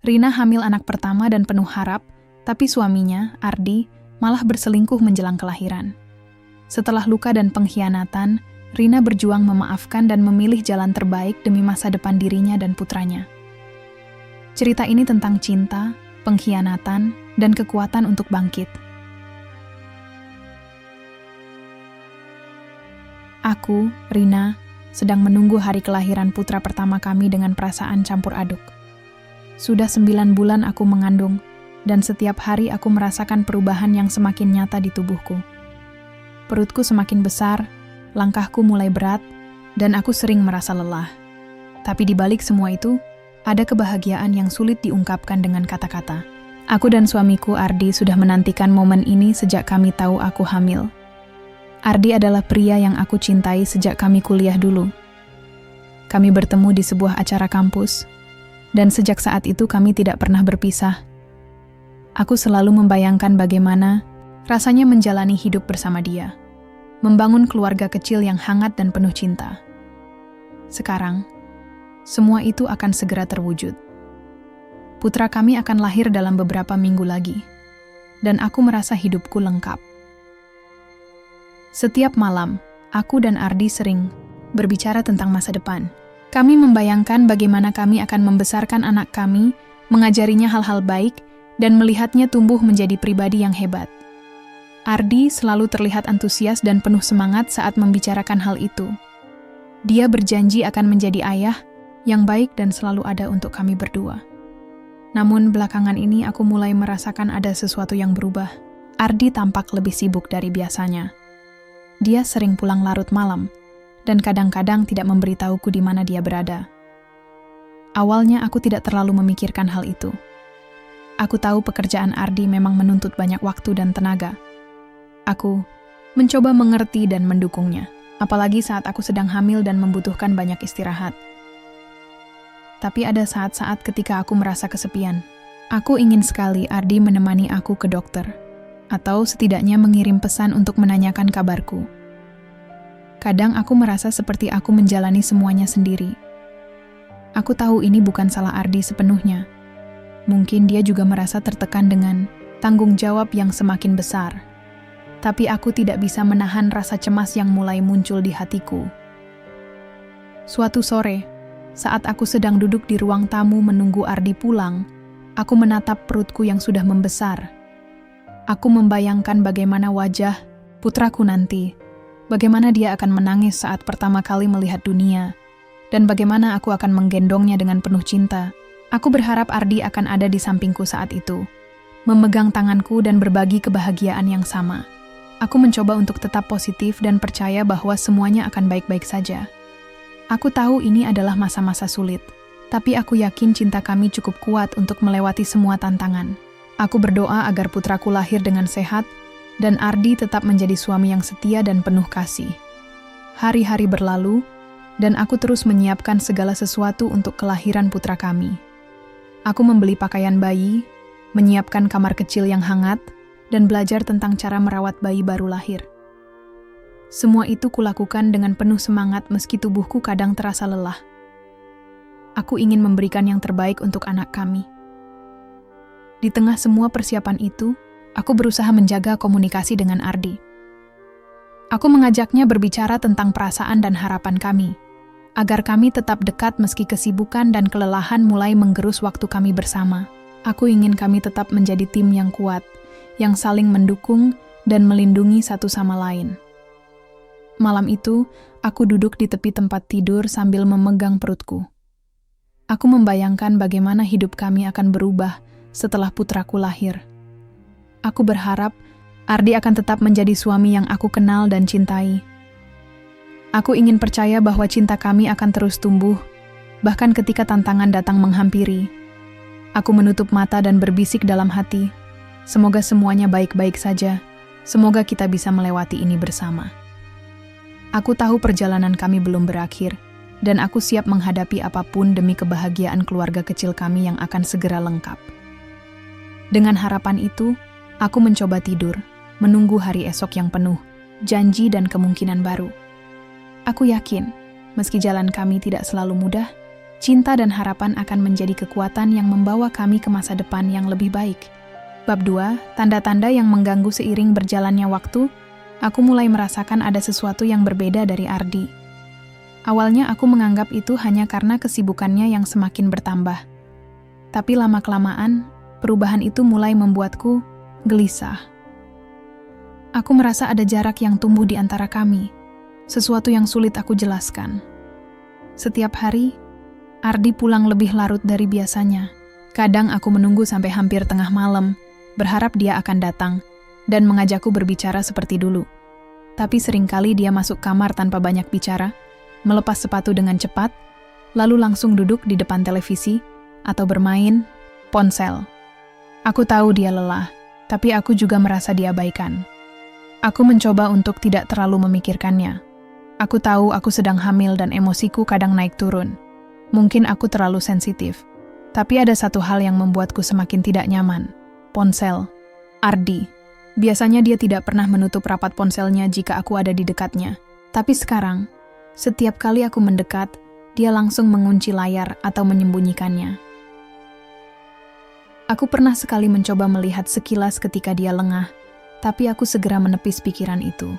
Rina hamil anak pertama dan penuh harap, tapi suaminya, Ardi, malah berselingkuh menjelang kelahiran. Setelah luka dan pengkhianatan, Rina berjuang memaafkan dan memilih jalan terbaik demi masa depan dirinya dan putranya. Cerita ini tentang cinta, pengkhianatan, dan kekuatan untuk bangkit. Aku, Rina, sedang menunggu hari kelahiran putra pertama kami dengan perasaan campur aduk. Sudah 9 bulan aku mengandung, dan setiap hari aku merasakan perubahan yang semakin nyata di tubuhku. Perutku semakin besar, langkahku mulai berat, dan aku sering merasa lelah. Tapi di balik semua itu, ada kebahagiaan yang sulit diungkapkan dengan kata-kata. Aku dan suamiku Ardi sudah menantikan momen ini sejak kami tahu aku hamil. Ardi adalah pria yang aku cintai sejak kami kuliah dulu. Kami bertemu di sebuah acara kampus, dan sejak saat itu kami tidak pernah berpisah. Aku selalu membayangkan bagaimana rasanya menjalani hidup bersama dia, membangun keluarga kecil yang hangat dan penuh cinta. Sekarang, semua itu akan segera terwujud. Putra kami akan lahir dalam beberapa minggu lagi, dan aku merasa hidupku lengkap. Setiap malam, aku dan Ardi sering berbicara tentang masa depan. Kami membayangkan bagaimana kami akan membesarkan anak kami, mengajarinya hal-hal baik, dan melihatnya tumbuh menjadi pribadi yang hebat. Ardi selalu terlihat antusias dan penuh semangat saat membicarakan hal itu. Dia berjanji akan menjadi ayah yang baik dan selalu ada untuk kami berdua. Namun belakangan ini aku mulai merasakan ada sesuatu yang berubah. Ardi tampak lebih sibuk dari biasanya. Dia sering pulang larut malam, dan kadang-kadang tidak memberitahuku di mana dia berada. Awalnya aku tidak terlalu memikirkan hal itu. Aku tahu pekerjaan Ardi memang menuntut banyak waktu dan tenaga. Aku mencoba mengerti dan mendukungnya, apalagi saat aku sedang hamil dan membutuhkan banyak istirahat. Tapi ada saat-saat ketika aku merasa kesepian. Aku ingin sekali Ardi menemani aku ke dokter, atau setidaknya mengirim pesan untuk menanyakan kabarku. Kadang aku merasa seperti aku menjalani semuanya sendiri. Aku tahu ini bukan salah Ardi sepenuhnya. Mungkin dia juga merasa tertekan dengan tanggung jawab yang semakin besar. Tapi aku tidak bisa menahan rasa cemas yang mulai muncul di hatiku. Suatu sore, saat aku sedang duduk di ruang tamu menunggu Ardi pulang, aku menatap perutku yang sudah membesar. Aku membayangkan bagaimana wajah putraku nanti, bagaimana dia akan menangis saat pertama kali melihat dunia, dan bagaimana aku akan menggendongnya dengan penuh cinta. Aku berharap Ardi akan ada di sampingku saat itu, memegang tanganku dan berbagi kebahagiaan yang sama. Aku mencoba untuk tetap positif dan percaya bahwa semuanya akan baik-baik saja. Aku tahu ini adalah masa-masa sulit, tapi aku yakin cinta kami cukup kuat untuk melewati semua tantangan. Aku berdoa agar putraku lahir dengan sehat, dan Ardi tetap menjadi suami yang setia dan penuh kasih. Hari-hari berlalu, dan aku terus menyiapkan segala sesuatu untuk kelahiran putra kami. Aku membeli pakaian bayi, menyiapkan kamar kecil yang hangat, dan belajar tentang cara merawat bayi baru lahir. Semua itu kulakukan dengan penuh semangat meski tubuhku kadang terasa lelah. Aku ingin memberikan yang terbaik untuk anak kami. Di tengah semua persiapan itu, aku berusaha menjaga komunikasi dengan Ardi. Aku mengajaknya berbicara tentang perasaan dan harapan kami, agar kami tetap dekat meski kesibukan dan kelelahan mulai menggerus waktu kami bersama. Aku ingin kami tetap menjadi tim yang kuat, yang saling mendukung dan melindungi satu sama lain. Malam itu, aku duduk di tepi tempat tidur sambil memegang perutku. Aku membayangkan bagaimana hidup kami akan berubah setelah putraku lahir. Aku berharap Ardi akan tetap menjadi suami yang aku kenal dan cintai. Aku ingin percaya bahwa cinta kami akan terus tumbuh, bahkan ketika tantangan datang menghampiri. Aku menutup mata dan berbisik dalam hati, semoga semuanya baik-baik saja, semoga kita bisa melewati ini bersama. Aku tahu perjalanan kami belum berakhir, dan aku siap menghadapi apapun demi kebahagiaan keluarga kecil kami yang akan segera lengkap. Dengan harapan itu, aku mencoba tidur, menunggu hari esok yang penuh, janji dan kemungkinan baru. Aku yakin, meski jalan kami tidak selalu mudah, cinta dan harapan akan menjadi kekuatan yang membawa kami ke masa depan yang lebih baik. Bab 2, tanda-tanda yang mengganggu seiring berjalannya waktu, aku mulai merasakan ada sesuatu yang berbeda dari Ardi. Awalnya aku menganggap itu hanya karena kesibukannya yang semakin bertambah. Tapi lama-kelamaan, perubahan itu mulai membuatku gelisah. Aku merasa ada jarak yang tumbuh di antara kami, sesuatu yang sulit aku jelaskan. Setiap hari, Ardi pulang lebih larut dari biasanya. Kadang aku menunggu sampai hampir tengah malam, berharap dia akan datang dan mengajakku berbicara seperti dulu. Tapi seringkali dia masuk kamar tanpa banyak bicara, melepas sepatu dengan cepat, lalu langsung duduk di depan televisi atau bermain ponsel. Aku tahu dia lelah, tapi aku juga merasa diabaikan. Aku mencoba untuk tidak terlalu memikirkannya. Aku tahu aku sedang hamil dan emosiku kadang naik turun. Mungkin aku terlalu sensitif. Tapi ada satu hal yang membuatku semakin tidak nyaman. Ponsel. Ardi. Biasanya dia tidak pernah menutup rapat ponselnya jika aku ada di dekatnya. Tapi sekarang, setiap kali aku mendekat, dia langsung mengunci layar atau menyembunyikannya. Aku pernah sekali mencoba melihat sekilas ketika dia lengah, tapi aku segera menepis pikiran itu.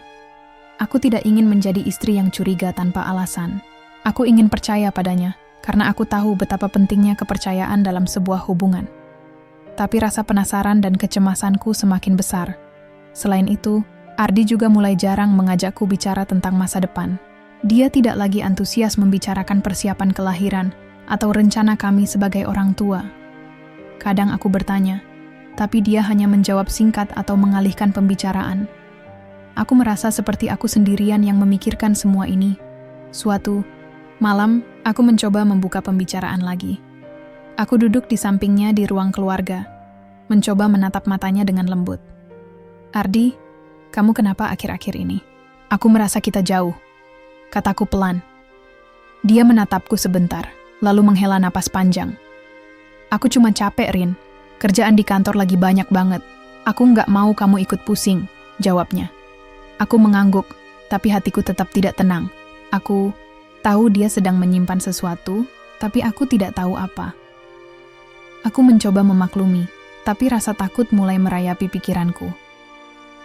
Aku tidak ingin menjadi istri yang curiga tanpa alasan. Aku ingin percaya padanya, karena aku tahu betapa pentingnya kepercayaan dalam sebuah hubungan. Tapi rasa penasaran dan kecemasanku semakin besar. Selain itu, Ardi juga mulai jarang mengajakku bicara tentang masa depan. Dia tidak lagi antusias membicarakan persiapan kelahiran atau rencana kami sebagai orang tua. Kadang aku bertanya, tapi dia hanya menjawab singkat atau mengalihkan pembicaraan. Aku merasa seperti aku sendirian yang memikirkan semua ini. Suatu malam, aku mencoba membuka pembicaraan lagi. Aku duduk di sampingnya di ruang keluarga, mencoba menatap matanya dengan lembut. Ardi, kamu kenapa akhir-akhir ini? Aku merasa kita jauh, kataku pelan. Dia menatapku sebentar, lalu menghela napas panjang. Aku cuma capek, Rin. Kerjaan di kantor lagi banyak banget. Aku nggak mau kamu ikut pusing, jawabnya. Aku mengangguk, tapi hatiku tetap tidak tenang. Aku tahu dia sedang menyimpan sesuatu, tapi aku tidak tahu apa. Aku mencoba memaklumi, tapi rasa takut mulai merayapi pikiranku.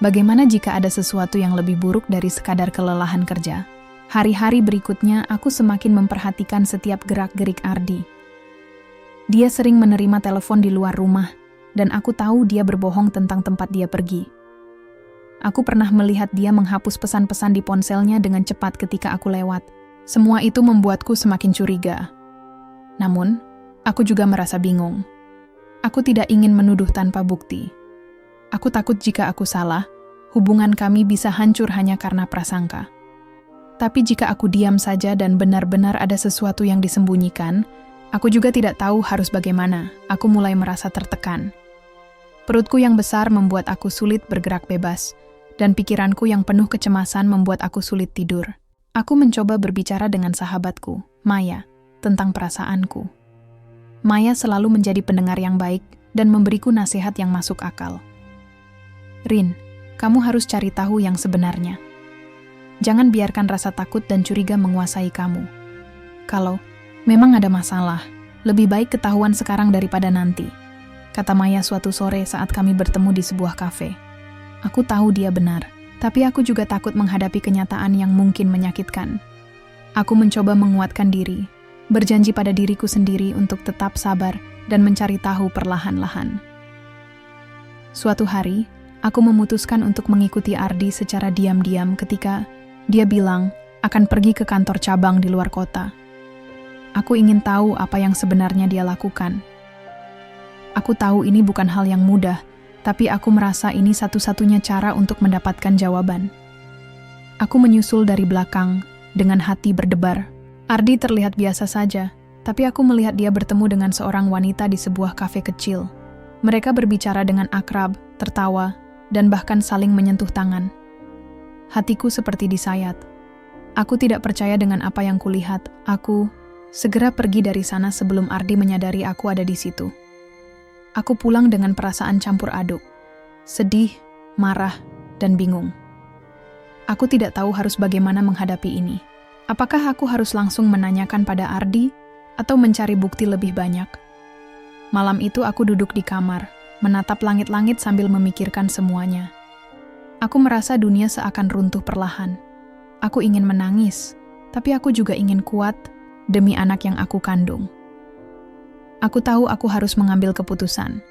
Bagaimana jika ada sesuatu yang lebih buruk dari sekadar kelelahan kerja? Hari-hari berikutnya, aku semakin memperhatikan setiap gerak-gerik Ardi. Dia sering menerima telepon di luar rumah, dan aku tahu dia berbohong tentang tempat dia pergi. Aku pernah melihat dia menghapus pesan-pesan di ponselnya dengan cepat ketika aku lewat. Semua itu membuatku semakin curiga. Namun, aku juga merasa bingung. Aku tidak ingin menuduh tanpa bukti. Aku takut jika aku salah, hubungan kami bisa hancur hanya karena prasangka. Tapi jika aku diam saja dan benar-benar ada sesuatu yang disembunyikan, aku juga tidak tahu harus bagaimana. Aku mulai merasa tertekan. Perutku yang besar membuat aku sulit bergerak bebas, dan pikiranku yang penuh kecemasan membuat aku sulit tidur. Aku mencoba berbicara dengan sahabatku, Maya, tentang perasaanku. Maya selalu menjadi pendengar yang baik dan memberiku nasihat yang masuk akal. Rin, kamu harus cari tahu yang sebenarnya. Jangan biarkan rasa takut dan curiga menguasai kamu. Kalau memang ada masalah, lebih baik ketahuan sekarang daripada nanti, kata Maya suatu sore saat kami bertemu di sebuah kafe. Aku tahu dia benar, tapi aku juga takut menghadapi kenyataan yang mungkin menyakitkan. Aku mencoba menguatkan diri, berjanji pada diriku sendiri untuk tetap sabar dan mencari tahu perlahan-lahan. Suatu hari, aku memutuskan untuk mengikuti Ardi secara diam-diam ketika dia bilang akan pergi ke kantor cabang di luar kota. Aku ingin tahu apa yang sebenarnya dia lakukan. Aku tahu ini bukan hal yang mudah, tapi aku merasa ini satu-satunya cara untuk mendapatkan jawaban. Aku menyusul dari belakang, dengan hati berdebar. Ardi terlihat biasa saja, tapi aku melihat dia bertemu dengan seorang wanita di sebuah kafe kecil. Mereka berbicara dengan akrab, tertawa, dan bahkan saling menyentuh tangan. Hatiku seperti disayat. Aku tidak percaya dengan apa yang kulihat. Aku segera pergi dari sana sebelum Ardi menyadari aku ada di situ. Aku pulang dengan perasaan campur aduk, sedih, marah, dan bingung. Aku tidak tahu harus bagaimana menghadapi ini. Apakah aku harus langsung menanyakan pada Ardi, atau mencari bukti lebih banyak. Malam itu aku duduk di kamar, menatap langit-langit sambil memikirkan semuanya. Aku merasa dunia seakan runtuh perlahan. Aku ingin menangis, tapi aku juga ingin kuat demi anak yang aku kandung. Aku tahu aku harus mengambil keputusan,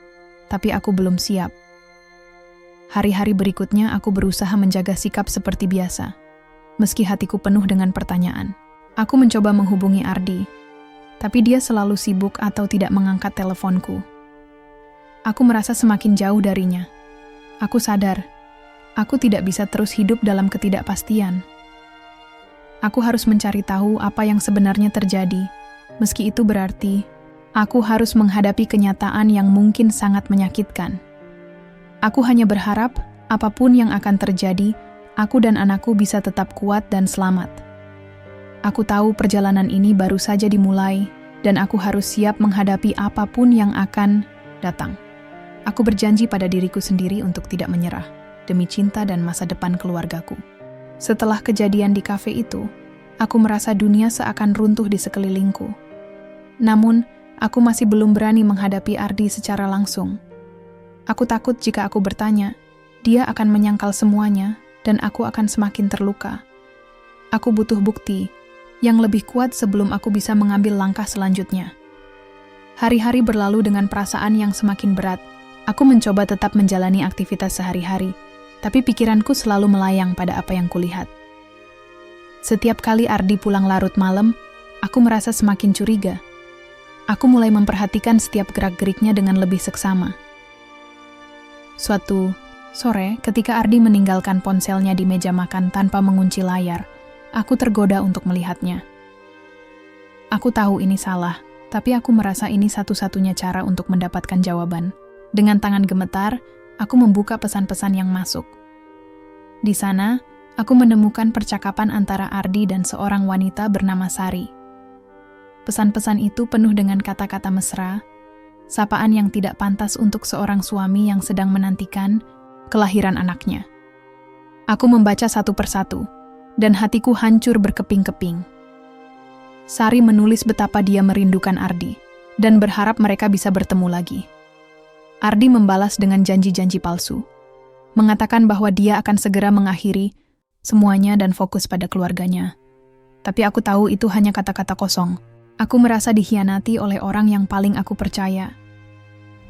tapi aku belum siap. Hari-hari berikutnya aku berusaha menjaga sikap seperti biasa. Meski hatiku penuh dengan pertanyaan. Aku mencoba menghubungi Ardi, tapi dia selalu sibuk atau tidak mengangkat teleponku. Aku merasa semakin jauh darinya. Aku sadar, aku tidak bisa terus hidup dalam ketidakpastian. Aku harus mencari tahu apa yang sebenarnya terjadi, meski itu berarti aku harus menghadapi kenyataan yang mungkin sangat menyakitkan. Aku hanya berharap, apapun yang akan terjadi, aku dan anakku bisa tetap kuat dan selamat. Aku tahu perjalanan ini baru saja dimulai, dan aku harus siap menghadapi apapun yang akan datang. Aku berjanji pada diriku sendiri untuk tidak menyerah, demi cinta dan masa depan keluargaku. Setelah kejadian di kafe itu, aku merasa dunia seakan runtuh di sekelilingku. Namun, aku masih belum berani menghadapi Ardi secara langsung. Aku takut jika aku bertanya, dia akan menyangkal semuanya dan aku akan semakin terluka. Aku butuh bukti yang lebih kuat sebelum aku bisa mengambil langkah selanjutnya. Hari-hari berlalu dengan perasaan yang semakin berat. Aku mencoba tetap menjalani aktivitas sehari-hari, tapi pikiranku selalu melayang pada apa yang kulihat. Setiap kali Ardi pulang larut malam, aku merasa semakin curiga. Aku mulai memperhatikan setiap gerak-geriknya dengan lebih seksama. Suatu sore, ketika Ardi meninggalkan ponselnya di meja makan tanpa mengunci layar, aku tergoda untuk melihatnya. Aku tahu ini salah, tapi aku merasa ini satu-satunya cara untuk mendapatkan jawaban. Dengan tangan gemetar, aku membuka pesan-pesan yang masuk. Di sana, aku menemukan percakapan antara Ardi dan seorang wanita bernama Sari. Pesan-pesan itu penuh dengan kata-kata mesra, sapaan yang tidak pantas untuk seorang suami yang sedang menantikan kelahiran anaknya. Aku membaca satu persatu, dan hatiku hancur berkeping-keping. Sari menulis betapa dia merindukan Ardi, dan berharap mereka bisa bertemu lagi. Ardi membalas dengan janji-janji palsu, mengatakan bahwa dia akan segera mengakhiri semuanya dan fokus pada keluarganya. Tapi aku tahu itu hanya kata-kata kosong. Aku merasa dikhianati oleh orang yang paling aku percaya.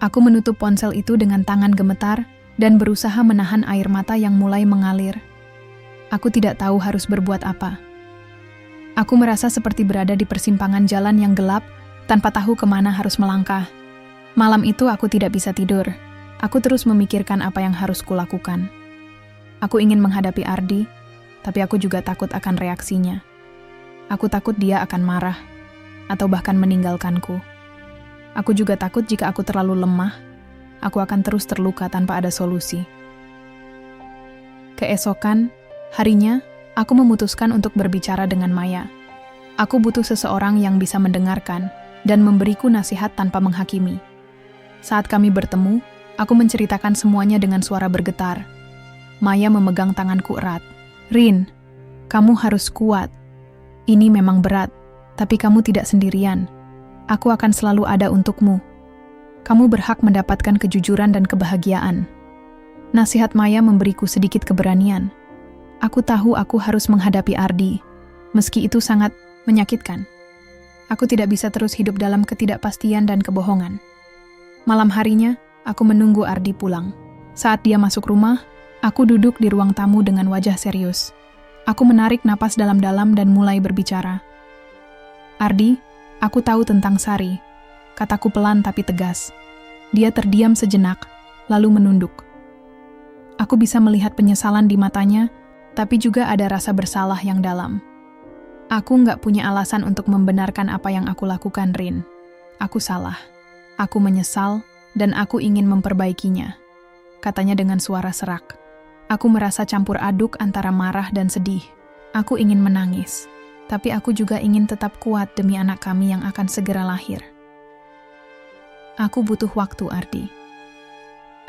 Aku menutup ponsel itu dengan tangan gemetar dan berusaha menahan air mata yang mulai mengalir. Aku tidak tahu harus berbuat apa. Aku merasa seperti berada di persimpangan jalan yang gelap tanpa tahu kemana harus melangkah. Malam itu aku tidak bisa tidur. Aku terus memikirkan apa yang harus kulakukan. Aku ingin menghadapi Ardi, tapi aku juga takut akan reaksinya. Aku takut dia akan marah atau bahkan meninggalkanku. Aku juga takut jika aku terlalu lemah, aku akan terus terluka tanpa ada solusi. Keesokan harinya, aku memutuskan untuk berbicara dengan Maya. Aku butuh seseorang yang bisa mendengarkan dan memberiku nasihat tanpa menghakimi. Saat kami bertemu, aku menceritakan semuanya dengan suara bergetar. Maya memegang tanganku erat. "Rin, kamu harus kuat. Ini memang berat, tapi kamu tidak sendirian. Aku akan selalu ada untukmu. Kamu berhak mendapatkan kejujuran dan kebahagiaan." Nasihat Maya memberiku sedikit keberanian. Aku tahu aku harus menghadapi Ardi, meski itu sangat menyakitkan. Aku tidak bisa terus hidup dalam ketidakpastian dan kebohongan. Malam harinya, aku menunggu Ardi pulang. Saat dia masuk rumah, aku duduk di ruang tamu dengan wajah serius. Aku menarik napas dalam-dalam dan mulai berbicara. "Ardi, aku tahu tentang Sari," kataku pelan tapi tegas. Dia terdiam sejenak, lalu menunduk. Aku bisa melihat penyesalan di matanya, tapi juga ada rasa bersalah yang dalam. Aku nggak punya alasan untuk membenarkan apa yang aku lakukan, Rin. Aku salah. Aku menyesal, dan aku ingin memperbaikinya, katanya dengan suara serak. Aku merasa campur aduk antara marah dan sedih. Aku ingin menangis, tapi aku juga ingin tetap kuat demi anak kami yang akan segera lahir. Aku butuh waktu, Ardi.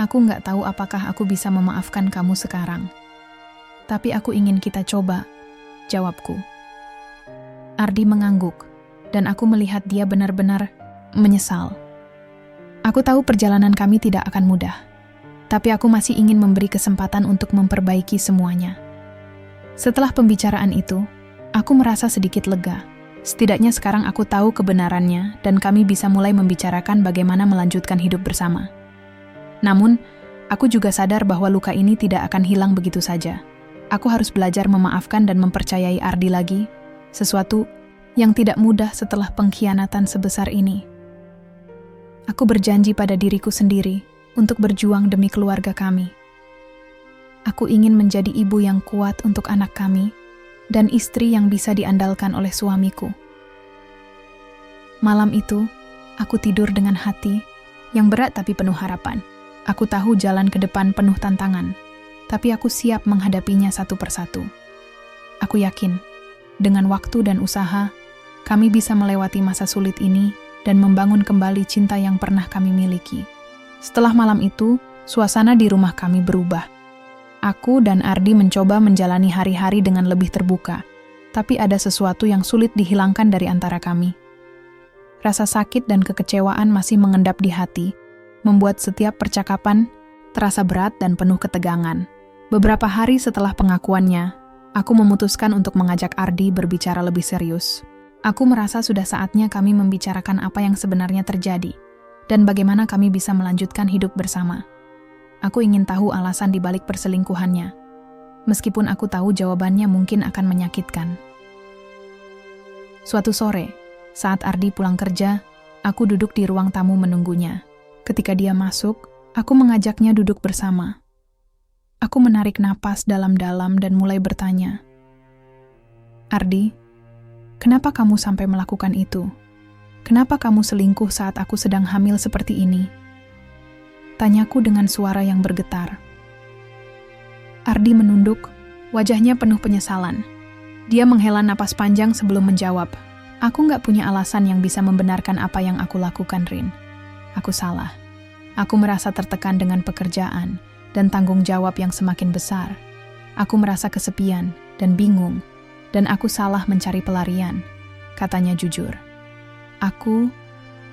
Aku nggak tahu apakah aku bisa memaafkan kamu sekarang. Tapi aku ingin kita coba, jawabku. Ardi mengangguk. dan aku melihat dia benar-benar menyesal. Aku tahu perjalanan kami tidak akan mudah, tapi aku masih ingin memberi kesempatan untuk memperbaiki semuanya. Setelah pembicaraan itu, aku merasa sedikit lega. Setidaknya sekarang aku tahu kebenarannya dan kami bisa mulai membicarakan bagaimana melanjutkan hidup bersama. Namun, aku juga sadar bahwa luka ini tidak akan hilang begitu saja. Aku harus belajar memaafkan dan mempercayai Ardi lagi, sesuatu yang tidak mudah setelah pengkhianatan sebesar ini. Aku berjanji pada diriku sendiri untuk berjuang demi keluarga kami. Aku ingin menjadi ibu yang kuat untuk anak kami, dan istri yang bisa diandalkan oleh suamiku. Malam itu, aku tidur dengan hati yang berat tapi penuh harapan. Aku tahu jalan ke depan penuh tantangan, tapi aku siap menghadapinya satu persatu. Aku yakin, dengan waktu dan usaha, kami bisa melewati masa sulit ini dan membangun kembali cinta yang pernah kami miliki. Setelah malam itu, suasana di rumah kami berubah. Aku dan Ardi mencoba menjalani hari-hari dengan lebih terbuka, tapi ada sesuatu yang sulit dihilangkan dari antara kami. Rasa sakit dan kekecewaan masih mengendap di hati, membuat setiap percakapan terasa berat dan penuh ketegangan. Beberapa hari setelah pengakuannya, aku memutuskan untuk mengajak Ardi berbicara lebih serius. Aku merasa sudah saatnya kami membicarakan apa yang sebenarnya terjadi, dan bagaimana kami bisa melanjutkan hidup bersama. Aku ingin tahu alasan di balik perselingkuhannya, meskipun aku tahu jawabannya mungkin akan menyakitkan. Suatu sore, saat Ardi pulang kerja, aku duduk di ruang tamu menunggunya. Ketika dia masuk, aku mengajaknya duduk bersama. Aku menarik napas dalam-dalam dan mulai bertanya, "Ardi, kenapa kamu sampai melakukan itu? Kenapa kamu selingkuh saat aku sedang hamil seperti ini?" Tanyaku dengan suara yang bergetar. Ardi menunduk, wajahnya penuh penyesalan. Dia menghela napas panjang sebelum menjawab, "Aku nggak punya alasan yang bisa membenarkan apa yang aku lakukan, Rin. Aku salah. Aku merasa tertekan dengan pekerjaan dan tanggung jawab yang semakin besar. Aku merasa kesepian dan bingung, dan aku salah mencari pelarian," katanya jujur. Aku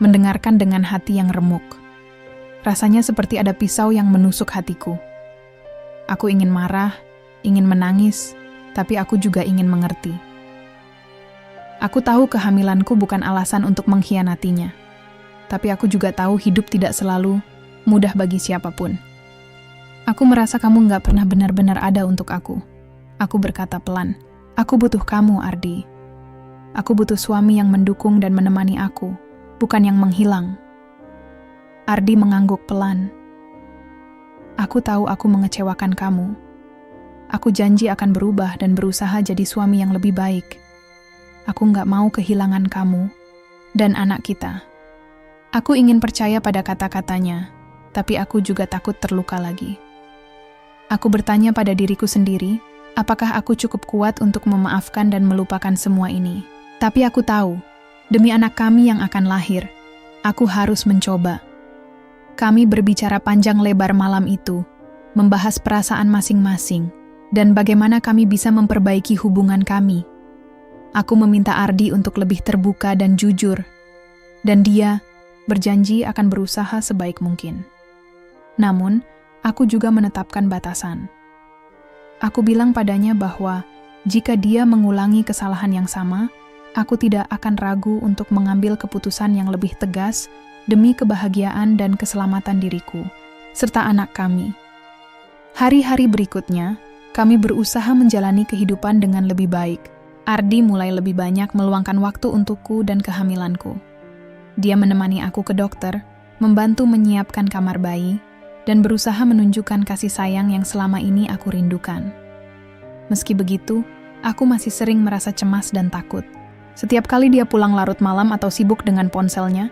mendengarkan dengan hati yang remuk. Rasanya seperti ada pisau yang menusuk hatiku. Aku ingin marah, ingin menangis, tapi aku juga ingin mengerti. Aku tahu kehamilanku bukan alasan untuk mengkhianatinya, tapi aku juga tahu hidup tidak selalu mudah bagi siapapun. Aku merasa kamu nggak pernah benar-benar ada untuk aku. Aku berkata pelan, "Aku butuh kamu, Ardi. Aku butuh suami yang mendukung dan menemani aku, bukan yang menghilang." Ardi mengangguk pelan. "Aku tahu aku mengecewakan kamu. Aku janji akan berubah dan berusaha jadi suami yang lebih baik. Aku nggak mau kehilangan kamu dan anak kita." Aku ingin percaya pada kata-katanya, tapi aku juga takut terluka lagi. Aku bertanya pada diriku sendiri, apakah aku cukup kuat untuk memaafkan dan melupakan semua ini? Tapi aku tahu, demi anak kami yang akan lahir, aku harus mencoba. Kami berbicara panjang lebar malam itu, membahas perasaan masing-masing, dan bagaimana kami bisa memperbaiki hubungan kami. Aku meminta Ardi untuk lebih terbuka dan jujur, dan dia berjanji akan berusaha sebaik mungkin. Namun, aku juga menetapkan batasan. Aku bilang padanya bahwa jika dia mengulangi kesalahan yang sama, aku tidak akan ragu untuk mengambil keputusan yang lebih tegas demi kebahagiaan dan keselamatan diriku, serta anak kami. Hari-hari berikutnya, kami berusaha menjalani kehidupan dengan lebih baik. Ardi mulai lebih banyak meluangkan waktu untukku dan kehamilanku. Dia menemani aku ke dokter, membantu menyiapkan kamar bayi, dan berusaha menunjukkan kasih sayang yang selama ini aku rindukan. Meski begitu, aku masih sering merasa cemas dan takut. Setiap kali dia pulang larut malam atau sibuk dengan ponselnya,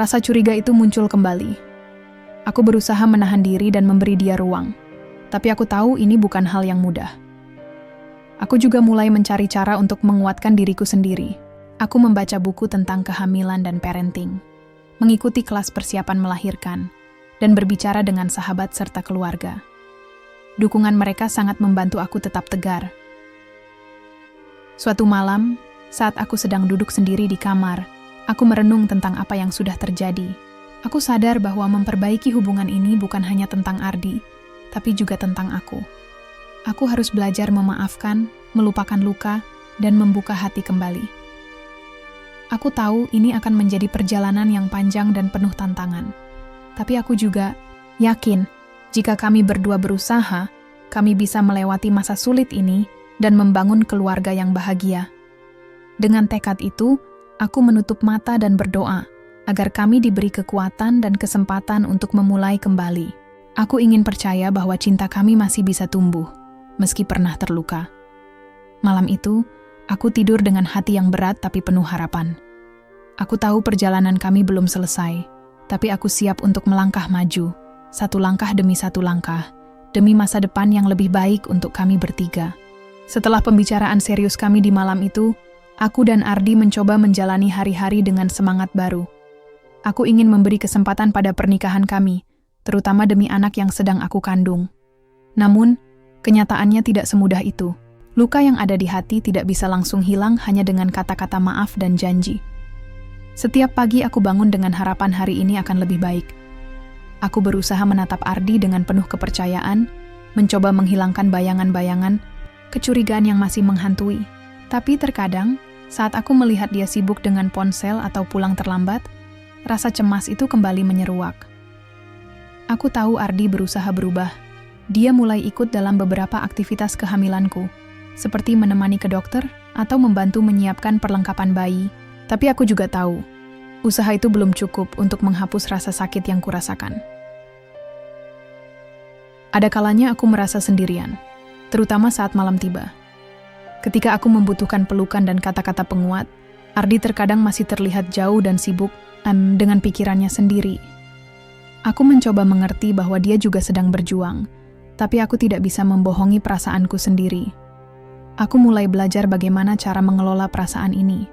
rasa curiga itu muncul kembali. Aku berusaha menahan diri dan memberi dia ruang, tapi aku tahu ini bukan hal yang mudah. Aku juga mulai mencari cara untuk menguatkan diriku sendiri. Aku membaca buku tentang kehamilan dan parenting, mengikuti kelas persiapan melahirkan, dan berbicara dengan sahabat serta keluarga. Dukungan mereka sangat membantu aku tetap tegar. Suatu malam, saat aku sedang duduk sendiri di kamar, Aku merenung tentang apa yang sudah terjadi. Aku sadar bahwa memperbaiki hubungan ini bukan hanya tentang Ardi, tapi juga tentang aku. Aku harus belajar memaafkan, melupakan luka, dan membuka hati kembali. Aku tahu ini akan menjadi perjalanan yang panjang dan penuh tantangan. Tapi aku juga yakin, jika kami berdua berusaha, kami bisa melewati masa sulit ini dan membangun keluarga yang bahagia. Dengan tekad itu, aku menutup mata dan berdoa agar kami diberi kekuatan dan kesempatan untuk memulai kembali. Aku ingin percaya bahwa cinta kami masih bisa tumbuh, meski pernah terluka. Malam itu, aku tidur dengan hati yang berat tapi penuh harapan. Aku tahu perjalanan kami belum selesai, tapi aku siap untuk melangkah maju, satu langkah demi satu langkah, demi masa depan yang lebih baik untuk kami bertiga. Setelah pembicaraan serius kami di malam itu, aku dan Ardi mencoba menjalani hari-hari dengan semangat baru. Aku ingin memberi kesempatan pada pernikahan kami, terutama demi anak yang sedang aku kandung. Namun, kenyataannya tidak semudah itu. Luka yang ada di hati tidak bisa langsung hilang hanya dengan kata-kata maaf dan janji. Setiap pagi aku bangun dengan harapan hari ini akan lebih baik. Aku berusaha menatap Ardi dengan penuh kepercayaan, mencoba menghilangkan bayangan-bayangan, kecurigaan yang masih menghantui. Tapi terkadang, saat aku melihat dia sibuk dengan ponsel atau pulang terlambat, rasa cemas itu kembali menyeruak. Aku tahu Ardi berusaha berubah. Dia mulai ikut dalam beberapa aktivitas kehamilanku, seperti menemani ke dokter atau membantu menyiapkan perlengkapan bayi. Tapi aku juga tahu, usaha itu belum cukup untuk menghapus rasa sakit yang kurasakan. Ada kalanya aku merasa sendirian, terutama saat malam tiba. Ketika aku membutuhkan pelukan dan kata-kata penguat, Ardi terkadang masih terlihat jauh dan sibuk dengan pikirannya sendiri. Aku mencoba mengerti bahwa dia juga sedang berjuang, tapi aku tidak bisa membohongi perasaanku sendiri. Aku mulai belajar bagaimana cara mengelola perasaan ini.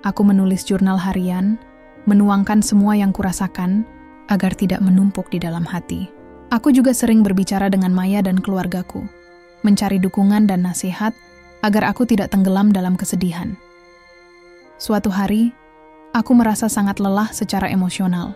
Aku menulis jurnal harian, menuangkan semua yang kurasakan, agar tidak menumpuk di dalam hati. Aku juga sering berbicara dengan Maya dan keluargaku, mencari dukungan dan nasihat, agar aku tidak tenggelam dalam kesedihan. Suatu hari, aku merasa sangat lelah secara emosional.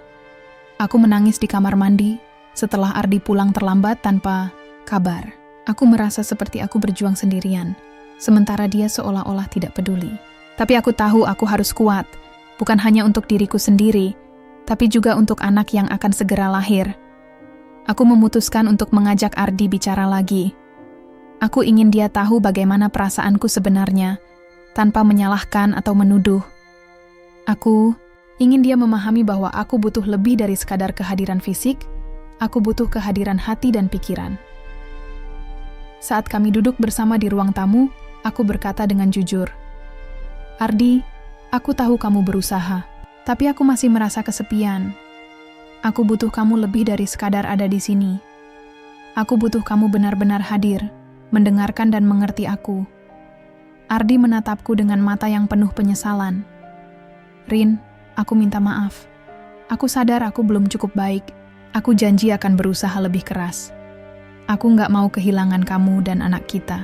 Aku menangis di kamar mandi setelah Ardi pulang terlambat tanpa kabar. Aku merasa seperti aku berjuang sendirian, sementara dia seolah-olah tidak peduli. Tapi aku tahu aku harus kuat, bukan hanya untuk diriku sendiri, tapi juga untuk anak yang akan segera lahir. Aku memutuskan untuk mengajak Ardi bicara lagi. Aku ingin dia tahu bagaimana perasaanku sebenarnya, tanpa menyalahkan atau menuduh. Aku ingin dia memahami bahwa aku butuh lebih dari sekadar kehadiran fisik, aku butuh kehadiran hati dan pikiran. Saat kami duduk bersama di ruang tamu, aku berkata dengan jujur, "Ardi, aku tahu kamu berusaha, tapi aku masih merasa kesepian. Aku butuh kamu lebih dari sekadar ada di sini. Aku butuh kamu benar-benar hadir, mendengarkan dan mengerti aku." Ardi menatapku dengan mata yang penuh penyesalan. "Rin, aku minta maaf. Aku sadar aku belum cukup baik. Aku janji akan berusaha lebih keras. Aku nggak mau kehilangan kamu dan anak kita."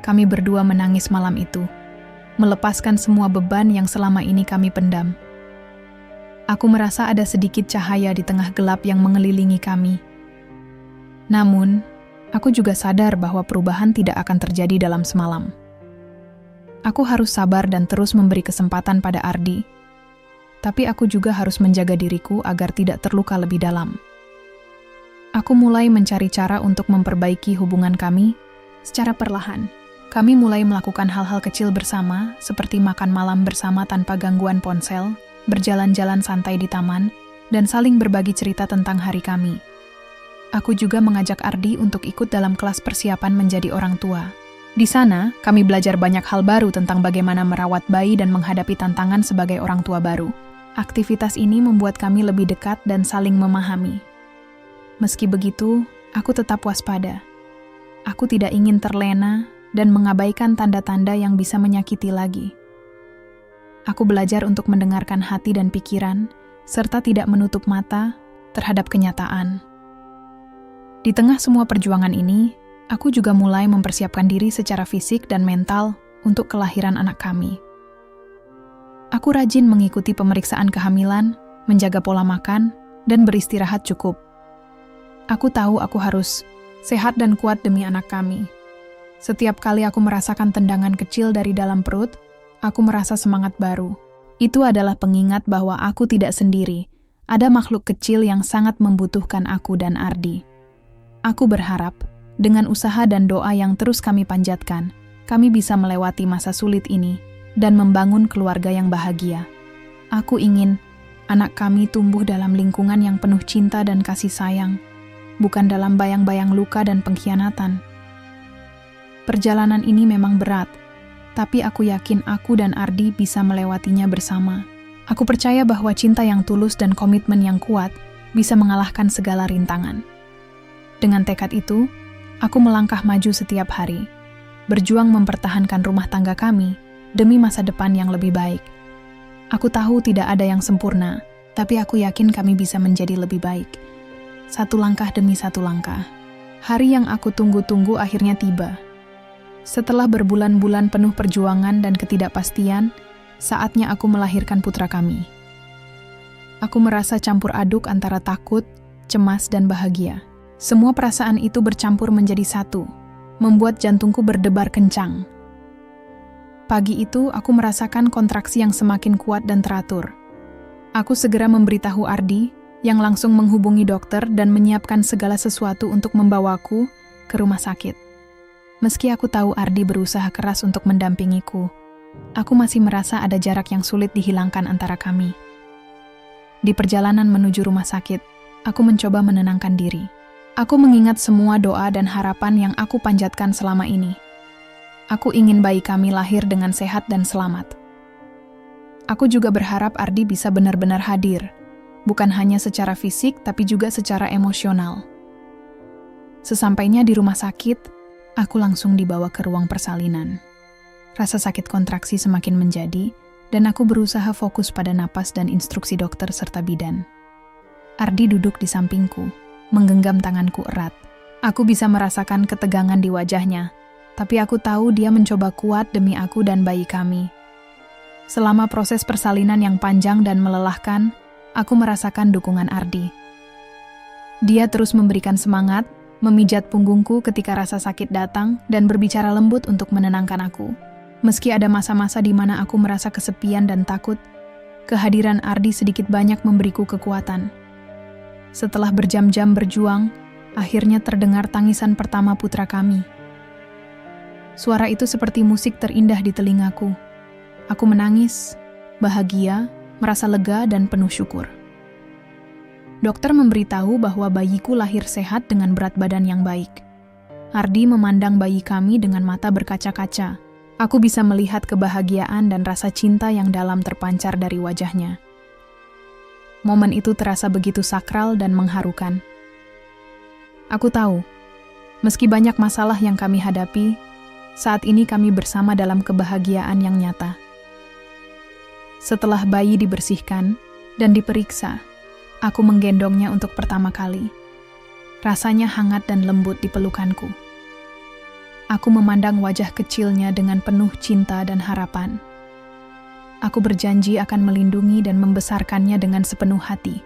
Kami berdua menangis malam itu, melepaskan semua beban yang selama ini kami pendam. Aku merasa ada sedikit cahaya di tengah gelap yang mengelilingi kami. Namun, aku juga sadar bahwa perubahan tidak akan terjadi dalam semalam. Aku harus sabar dan terus memberi kesempatan pada Ardi. Tapi aku juga harus menjaga diriku agar tidak terluka lebih dalam. Aku mulai mencari cara untuk memperbaiki hubungan kami secara perlahan. Kami mulai melakukan hal-hal kecil bersama, seperti makan malam bersama tanpa gangguan ponsel, berjalan-jalan santai di taman, dan saling berbagi cerita tentang hari kami. Aku juga mengajak Ardi untuk ikut dalam kelas persiapan menjadi orang tua. Di sana, kami belajar banyak hal baru tentang bagaimana merawat bayi dan menghadapi tantangan sebagai orang tua baru. Aktivitas ini membuat kami lebih dekat dan saling memahami. Meski begitu, aku tetap waspada. Aku tidak ingin terlena dan mengabaikan tanda-tanda yang bisa menyakiti lagi. Aku belajar untuk mendengarkan hati dan pikiran, serta tidak menutup mata terhadap kenyataan. Di tengah semua perjuangan ini, aku juga mulai mempersiapkan diri secara fisik dan mental untuk kelahiran anak kami. Aku rajin mengikuti pemeriksaan kehamilan, menjaga pola makan, dan beristirahat cukup. Aku tahu aku harus sehat dan kuat demi anak kami. Setiap kali aku merasakan tendangan kecil dari dalam perut, aku merasa semangat baru. Itu adalah pengingat bahwa aku tidak sendiri. Ada makhluk kecil yang sangat membutuhkan aku dan Ardi. Aku berharap, dengan usaha dan doa yang terus kami panjatkan, kami bisa melewati masa sulit ini dan membangun keluarga yang bahagia. Aku ingin anak kami tumbuh dalam lingkungan yang penuh cinta dan kasih sayang, bukan dalam bayang-bayang luka dan pengkhianatan. Perjalanan ini memang berat, tapi aku yakin aku dan Ardi bisa melewatinya bersama. Aku percaya bahwa cinta yang tulus dan komitmen yang kuat bisa mengalahkan segala rintangan. Dengan tekad itu, aku melangkah maju setiap hari, berjuang mempertahankan rumah tangga kami demi masa depan yang lebih baik. Aku tahu tidak ada yang sempurna, tapi aku yakin kami bisa menjadi lebih baik. Satu langkah demi satu langkah. Hari yang aku tunggu-tunggu akhirnya tiba. Setelah berbulan-bulan penuh perjuangan dan ketidakpastian, saatnya aku melahirkan putra kami. Aku merasa campur aduk antara takut, cemas, dan bahagia. Semua perasaan itu bercampur menjadi satu, membuat jantungku berdebar kencang. Pagi itu, aku merasakan kontraksi yang semakin kuat dan teratur. Aku segera memberitahu Ardi, yang langsung menghubungi dokter dan menyiapkan segala sesuatu untuk membawaku ke rumah sakit. Meski aku tahu Ardi berusaha keras untuk mendampingiku, aku masih merasa ada jarak yang sulit dihilangkan antara kami. Di perjalanan menuju rumah sakit, aku mencoba menenangkan diri. Aku mengingat semua doa dan harapan yang aku panjatkan selama ini. Aku ingin bayi kami lahir dengan sehat dan selamat. Aku juga berharap Ardi bisa benar-benar hadir, bukan hanya secara fisik tapi juga secara emosional. Sesampainya di rumah sakit, aku langsung dibawa ke ruang persalinan. Rasa sakit kontraksi semakin menjadi, dan aku berusaha fokus pada napas dan instruksi dokter serta bidan. Ardi duduk di sampingku, menggenggam tanganku erat. Aku bisa merasakan ketegangan di wajahnya, tapi aku tahu dia mencoba kuat demi aku dan bayi kami. Selama proses persalinan yang panjang dan melelahkan, aku merasakan dukungan Ardi. Dia terus memberikan semangat, memijat punggungku ketika rasa sakit datang, dan berbicara lembut untuk menenangkan aku. Meski ada masa-masa di mana aku merasa kesepian dan takut, kehadiran Ardi sedikit banyak memberiku kekuatan. Setelah berjam-jam berjuang, akhirnya terdengar tangisan pertama putra kami. Suara itu seperti musik terindah di telingaku. Aku menangis, bahagia, merasa lega dan penuh syukur. Dokter memberitahu bahwa bayiku lahir sehat dengan berat badan yang baik. Ardi memandang bayi kami dengan mata berkaca-kaca. Aku bisa melihat kebahagiaan dan rasa cinta yang dalam terpancar dari wajahnya. Momen itu terasa begitu sakral dan mengharukan. Aku tahu, meski banyak masalah yang kami hadapi, saat ini kami bersama dalam kebahagiaan yang nyata. Setelah bayi dibersihkan dan diperiksa, aku menggendongnya untuk pertama kali. Rasanya hangat dan lembut di pelukanku. Aku memandang wajah kecilnya dengan penuh cinta dan harapan. Aku berjanji akan melindungi dan membesarkannya dengan sepenuh hati.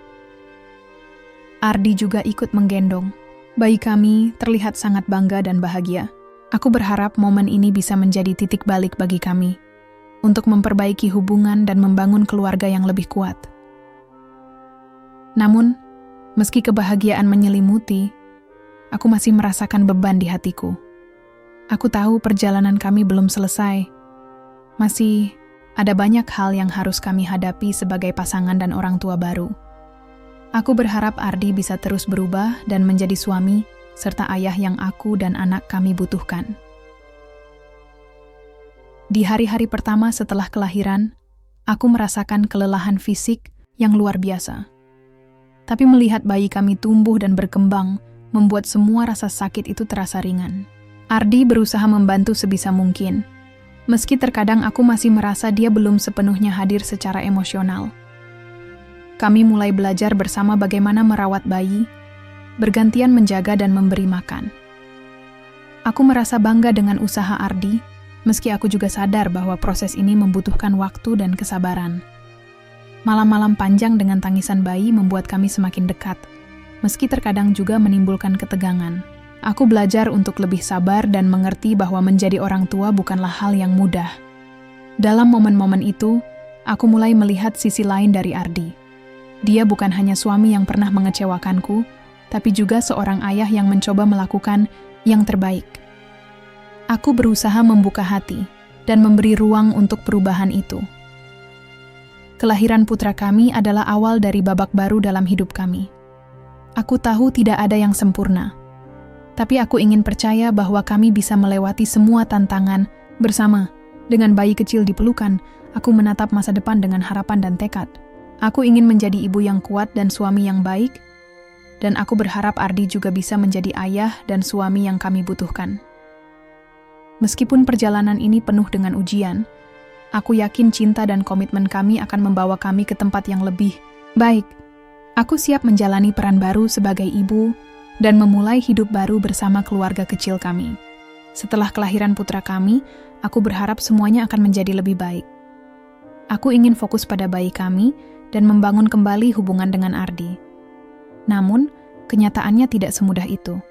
Ardi juga ikut menggendong. Bayi kami terlihat sangat bangga dan bahagia. Aku berharap momen ini bisa menjadi titik balik bagi kami, untuk memperbaiki hubungan dan membangun keluarga yang lebih kuat. Namun, meski kebahagiaan menyelimuti, aku masih merasakan beban di hatiku. Aku tahu perjalanan kami belum selesai. Masih ada banyak hal yang harus kami hadapi sebagai pasangan dan orang tua baru. Aku berharap Ardi bisa terus berubah dan menjadi suami serta ayah yang aku dan anak kami butuhkan. Di hari-hari pertama setelah kelahiran, aku merasakan kelelahan fisik yang luar biasa. Tapi melihat bayi kami tumbuh dan berkembang, membuat semua rasa sakit itu terasa ringan. Ardi berusaha membantu sebisa mungkin, meski terkadang aku masih merasa dia belum sepenuhnya hadir secara emosional. Kami mulai belajar bersama bagaimana merawat bayi, bergantian menjaga dan memberi makan. Aku merasa bangga dengan usaha Ardi, Meski aku juga sadar bahwa proses ini membutuhkan waktu dan kesabaran. Malam-malam panjang dengan tangisan bayi membuat kami semakin dekat, meski terkadang juga menimbulkan ketegangan. Aku belajar untuk lebih sabar dan mengerti bahwa menjadi orang tua bukanlah hal yang mudah. Dalam momen-momen itu, aku mulai melihat sisi lain dari Ardi. Dia bukan hanya suami yang pernah mengecewakanku, tapi juga seorang ayah yang mencoba melakukan yang terbaik. Aku berusaha membuka hati dan memberi ruang untuk perubahan itu. Kelahiran putra kami adalah awal dari babak baru dalam hidup kami. Aku tahu tidak ada yang sempurna, tapi aku ingin percaya bahwa kami bisa melewati semua tantangan bersama. Dengan bayi kecil di pelukan, aku menatap masa depan dengan harapan dan tekad. Aku ingin menjadi ibu yang kuat dan suami yang baik, dan aku berharap Ardi juga bisa menjadi ayah dan suami yang kami butuhkan. Meskipun perjalanan ini penuh dengan ujian, aku yakin cinta dan komitmen kami akan membawa kami ke tempat yang lebih baik. Aku siap menjalani peran baru sebagai ibu dan memulai hidup baru bersama keluarga kecil kami. Setelah kelahiran putra kami, aku berharap semuanya akan menjadi lebih baik. Aku ingin fokus pada bayi kami dan membangun kembali hubungan dengan Ardi. Namun, kenyataannya tidak semudah itu.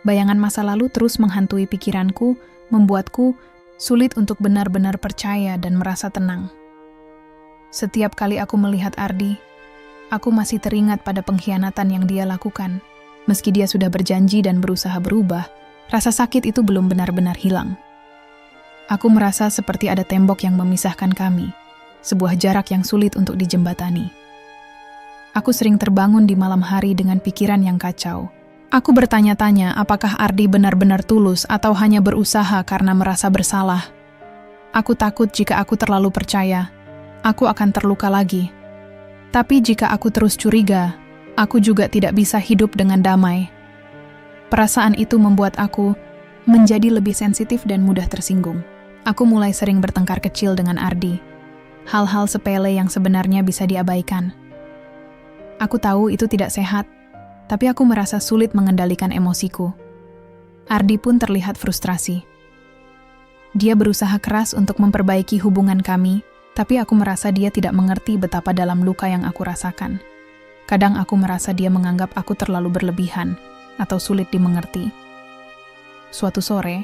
Bayangan masa lalu terus menghantui pikiranku, membuatku sulit untuk benar-benar percaya dan merasa tenang. Setiap kali aku melihat Ardi, aku masih teringat pada pengkhianatan yang dia lakukan. Meski dia sudah berjanji dan berusaha berubah, rasa sakit itu belum benar-benar hilang. Aku merasa seperti ada tembok yang memisahkan kami, sebuah jarak yang sulit untuk dijembatani. Aku sering terbangun di malam hari dengan pikiran yang kacau. Aku bertanya-tanya apakah Ardi benar-benar tulus atau hanya berusaha karena merasa bersalah. Aku takut jika aku terlalu percaya, aku akan terluka lagi. Tapi jika aku terus curiga, aku juga tidak bisa hidup dengan damai. Perasaan itu membuat aku menjadi lebih sensitif dan mudah tersinggung. Aku mulai sering bertengkar kecil dengan Ardi. Hal-hal sepele yang sebenarnya bisa diabaikan. Aku tahu itu tidak sehat, tapi aku merasa sulit mengendalikan emosiku. Ardi pun terlihat frustrasi. Dia berusaha keras untuk memperbaiki hubungan kami, tapi aku merasa dia tidak mengerti betapa dalam luka yang aku rasakan. Kadang aku merasa dia menganggap aku terlalu berlebihan atau sulit dimengerti. Suatu sore,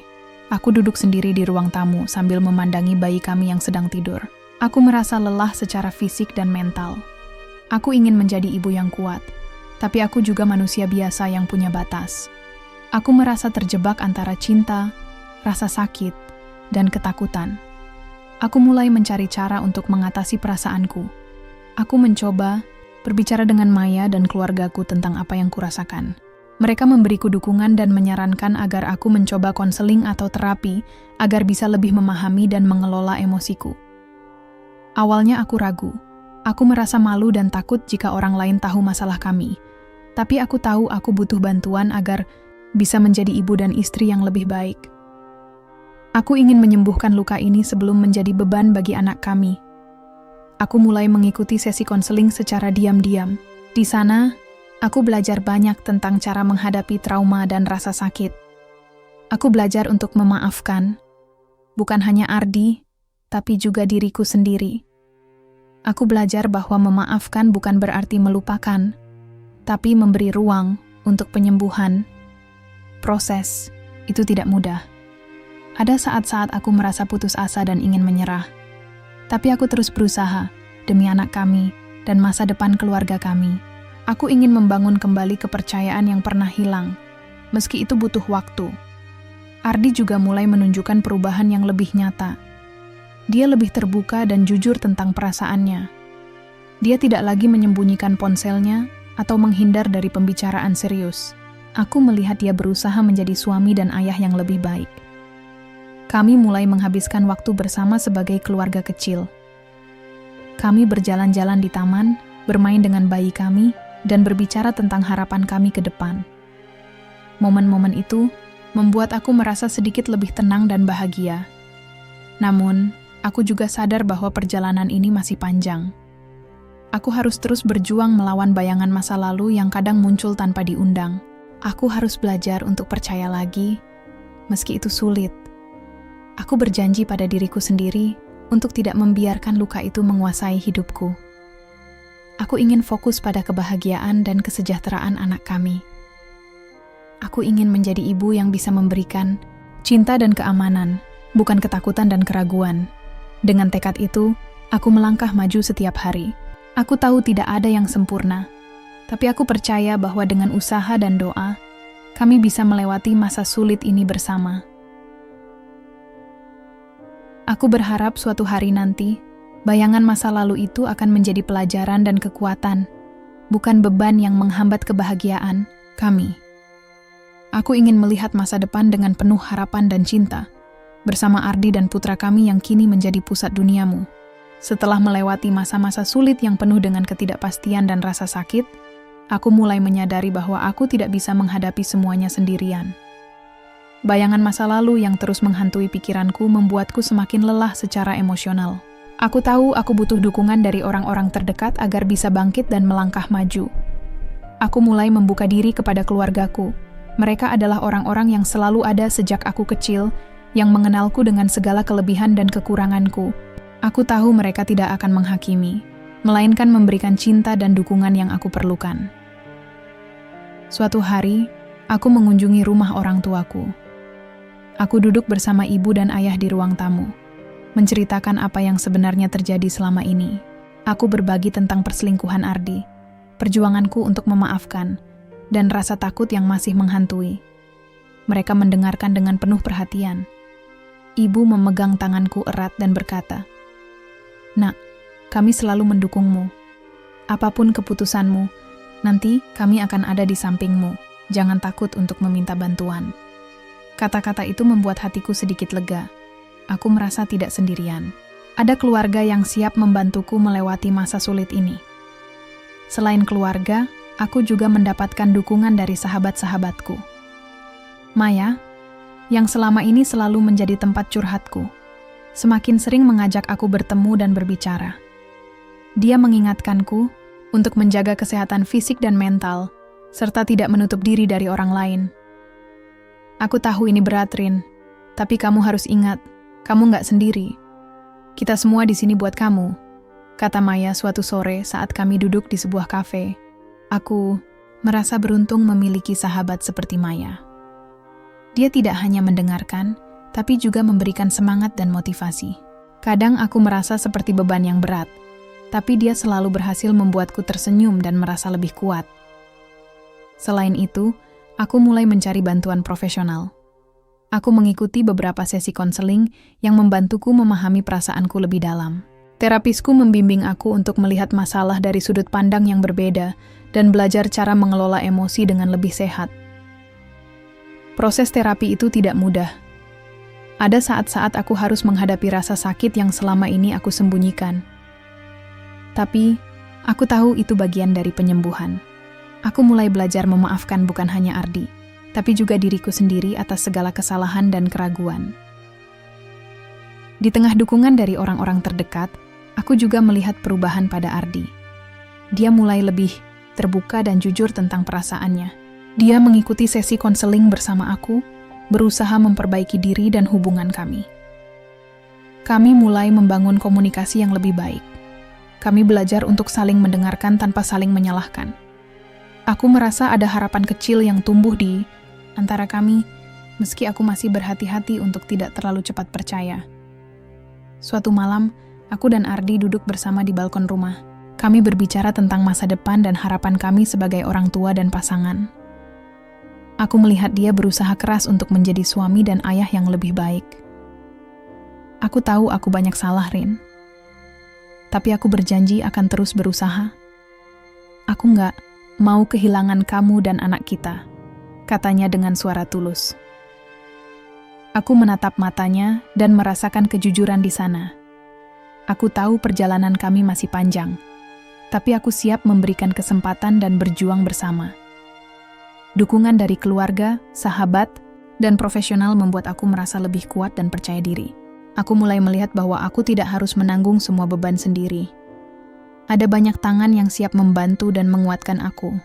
aku duduk sendiri di ruang tamu sambil memandangi bayi kami yang sedang tidur. Aku merasa lelah secara fisik dan mental. Aku ingin menjadi ibu yang kuat, tapi aku juga manusia biasa yang punya batas. Aku merasa terjebak antara cinta, rasa sakit, dan ketakutan. Aku mulai mencari cara untuk mengatasi perasaanku. Aku mencoba berbicara dengan Maya dan keluargaku tentang apa yang kurasakan. Mereka memberiku dukungan dan menyarankan agar aku mencoba konseling atau terapi agar bisa lebih memahami dan mengelola emosiku. Awalnya aku ragu. Aku merasa malu dan takut jika orang lain tahu masalah kami. Tapi aku tahu aku butuh bantuan agar bisa menjadi ibu dan istri yang lebih baik. Aku ingin menyembuhkan luka ini sebelum menjadi beban bagi anak kami. Aku mulai mengikuti sesi konseling secara diam-diam. Di sana, aku belajar banyak tentang cara menghadapi trauma dan rasa sakit. Aku belajar untuk memaafkan, bukan hanya Ardi, tapi juga diriku sendiri. Aku belajar bahwa memaafkan bukan berarti melupakan, tapi memberi ruang untuk penyembuhan. Proses itu tidak mudah. Ada saat-saat aku merasa putus asa dan ingin menyerah. Tapi aku terus berusaha demi anak kami dan masa depan keluarga kami. Aku ingin membangun kembali kepercayaan yang pernah hilang, meski itu butuh waktu. Ardi juga mulai menunjukkan perubahan yang lebih nyata. Dia lebih terbuka dan jujur tentang perasaannya. Dia tidak lagi menyembunyikan ponselnya atau menghindar dari pembicaraan serius. Aku melihat dia berusaha menjadi suami dan ayah yang lebih baik. Kami mulai menghabiskan waktu bersama sebagai keluarga kecil. Kami berjalan-jalan di taman, bermain dengan bayi kami, dan berbicara tentang harapan kami ke depan. Momen-momen itu membuat aku merasa sedikit lebih tenang dan bahagia. Namun, aku juga sadar bahwa perjalanan ini masih panjang. Aku harus terus berjuang melawan bayangan masa lalu yang kadang muncul tanpa diundang. Aku harus belajar untuk percaya lagi, meski itu sulit. Aku berjanji pada diriku sendiri untuk tidak membiarkan luka itu menguasai hidupku. Aku ingin fokus pada kebahagiaan dan kesejahteraan anak kami. Aku ingin menjadi ibu yang bisa memberikan cinta dan keamanan, bukan ketakutan dan keraguan. Dengan tekad itu, aku melangkah maju setiap hari. Aku tahu tidak ada yang sempurna, tapi aku percaya bahwa dengan usaha dan doa, kami bisa melewati masa sulit ini bersama. Aku berharap suatu hari nanti, bayangan masa lalu itu akan menjadi pelajaran dan kekuatan, bukan beban yang menghambat kebahagiaan kami. Aku ingin melihat masa depan dengan penuh harapan dan cinta, bersama Ardi dan putra kami yang kini menjadi pusat duniamu. Setelah melewati masa-masa sulit yang penuh dengan ketidakpastian dan rasa sakit, aku mulai menyadari bahwa aku tidak bisa menghadapi semuanya sendirian. Bayangan masa lalu yang terus menghantui pikiranku membuatku semakin lelah secara emosional. Aku tahu aku butuh dukungan dari orang-orang terdekat agar bisa bangkit dan melangkah maju. Aku mulai membuka diri kepada keluargaku. Mereka adalah orang-orang yang selalu ada sejak aku kecil, yang mengenalku dengan segala kelebihan dan kekuranganku. Aku tahu mereka tidak akan menghakimi, melainkan memberikan cinta dan dukungan yang aku perlukan. Suatu hari, aku mengunjungi rumah orang tuaku. Aku duduk bersama ibu dan ayah di ruang tamu, menceritakan apa yang sebenarnya terjadi selama ini. Aku berbagi tentang perselingkuhan Ardi, perjuanganku untuk memaafkan, dan rasa takut yang masih menghantui. Mereka mendengarkan dengan penuh perhatian. Ibu memegang tanganku erat dan berkata, "Nak, kami selalu mendukungmu. Apapun keputusanmu, nanti kami akan ada di sampingmu. Jangan takut untuk meminta bantuan." Kata-kata itu membuat hatiku sedikit lega. Aku merasa tidak sendirian. Ada keluarga yang siap membantuku melewati masa sulit ini. Selain keluarga, aku juga mendapatkan dukungan dari sahabat-sahabatku. Maya, yang selama ini selalu menjadi tempat curhatku, semakin sering mengajak aku bertemu dan berbicara. Dia mengingatkanku untuk menjaga kesehatan fisik dan mental, serta tidak menutup diri dari orang lain. Aku tahu ini berat, Rin, tapi kamu harus ingat, kamu nggak sendiri. Kita semua di sini buat kamu, kata Maya suatu sore saat kami duduk di sebuah kafe. Aku merasa beruntung memiliki sahabat seperti Maya. Dia tidak hanya mendengarkan, tapi juga memberikan semangat dan motivasi. Kadang aku merasa seperti beban yang berat, tapi dia selalu berhasil membuatku tersenyum dan merasa lebih kuat. Selain itu, aku mulai mencari bantuan profesional. Aku mengikuti beberapa sesi konseling yang membantuku memahami perasaanku lebih dalam. Terapisku membimbing aku untuk melihat masalah dari sudut pandang yang berbeda dan belajar cara mengelola emosi dengan lebih sehat. Proses terapi itu tidak mudah. Ada saat-saat aku harus menghadapi rasa sakit yang selama ini aku sembunyikan. Tapi, aku tahu itu bagian dari penyembuhan. Aku mulai belajar memaafkan bukan hanya Ardi, tapi juga diriku sendiri atas segala kesalahan dan keraguan. Di tengah dukungan dari orang-orang terdekat, aku juga melihat perubahan pada Ardi. Dia mulai lebih terbuka dan jujur tentang perasaannya. Dia mengikuti sesi konseling bersama aku, berusaha memperbaiki diri dan hubungan kami. Kami mulai membangun komunikasi yang lebih baik. Kami belajar untuk saling mendengarkan tanpa saling menyalahkan. Aku merasa ada harapan kecil yang tumbuh di antara kami, meski aku masih berhati-hati untuk tidak terlalu cepat percaya. Suatu malam, aku dan Ardi duduk bersama di balkon rumah. Kami berbicara tentang masa depan dan harapan kami sebagai orang tua dan pasangan. Aku melihat dia berusaha keras untuk menjadi suami dan ayah yang lebih baik. Aku tahu aku banyak salah, Rin. Tapi aku berjanji akan terus berusaha. Aku nggak mau kehilangan kamu dan anak kita, katanya dengan suara tulus. Aku menatap matanya dan merasakan kejujuran di sana. Aku tahu perjalanan kami masih panjang, tapi aku siap memberikan kesempatan dan berjuang bersama. Dukungan dari keluarga, sahabat, dan profesional membuat aku merasa lebih kuat dan percaya diri. Aku mulai melihat bahwa aku tidak harus menanggung semua beban sendiri. Ada banyak tangan yang siap membantu dan menguatkan aku.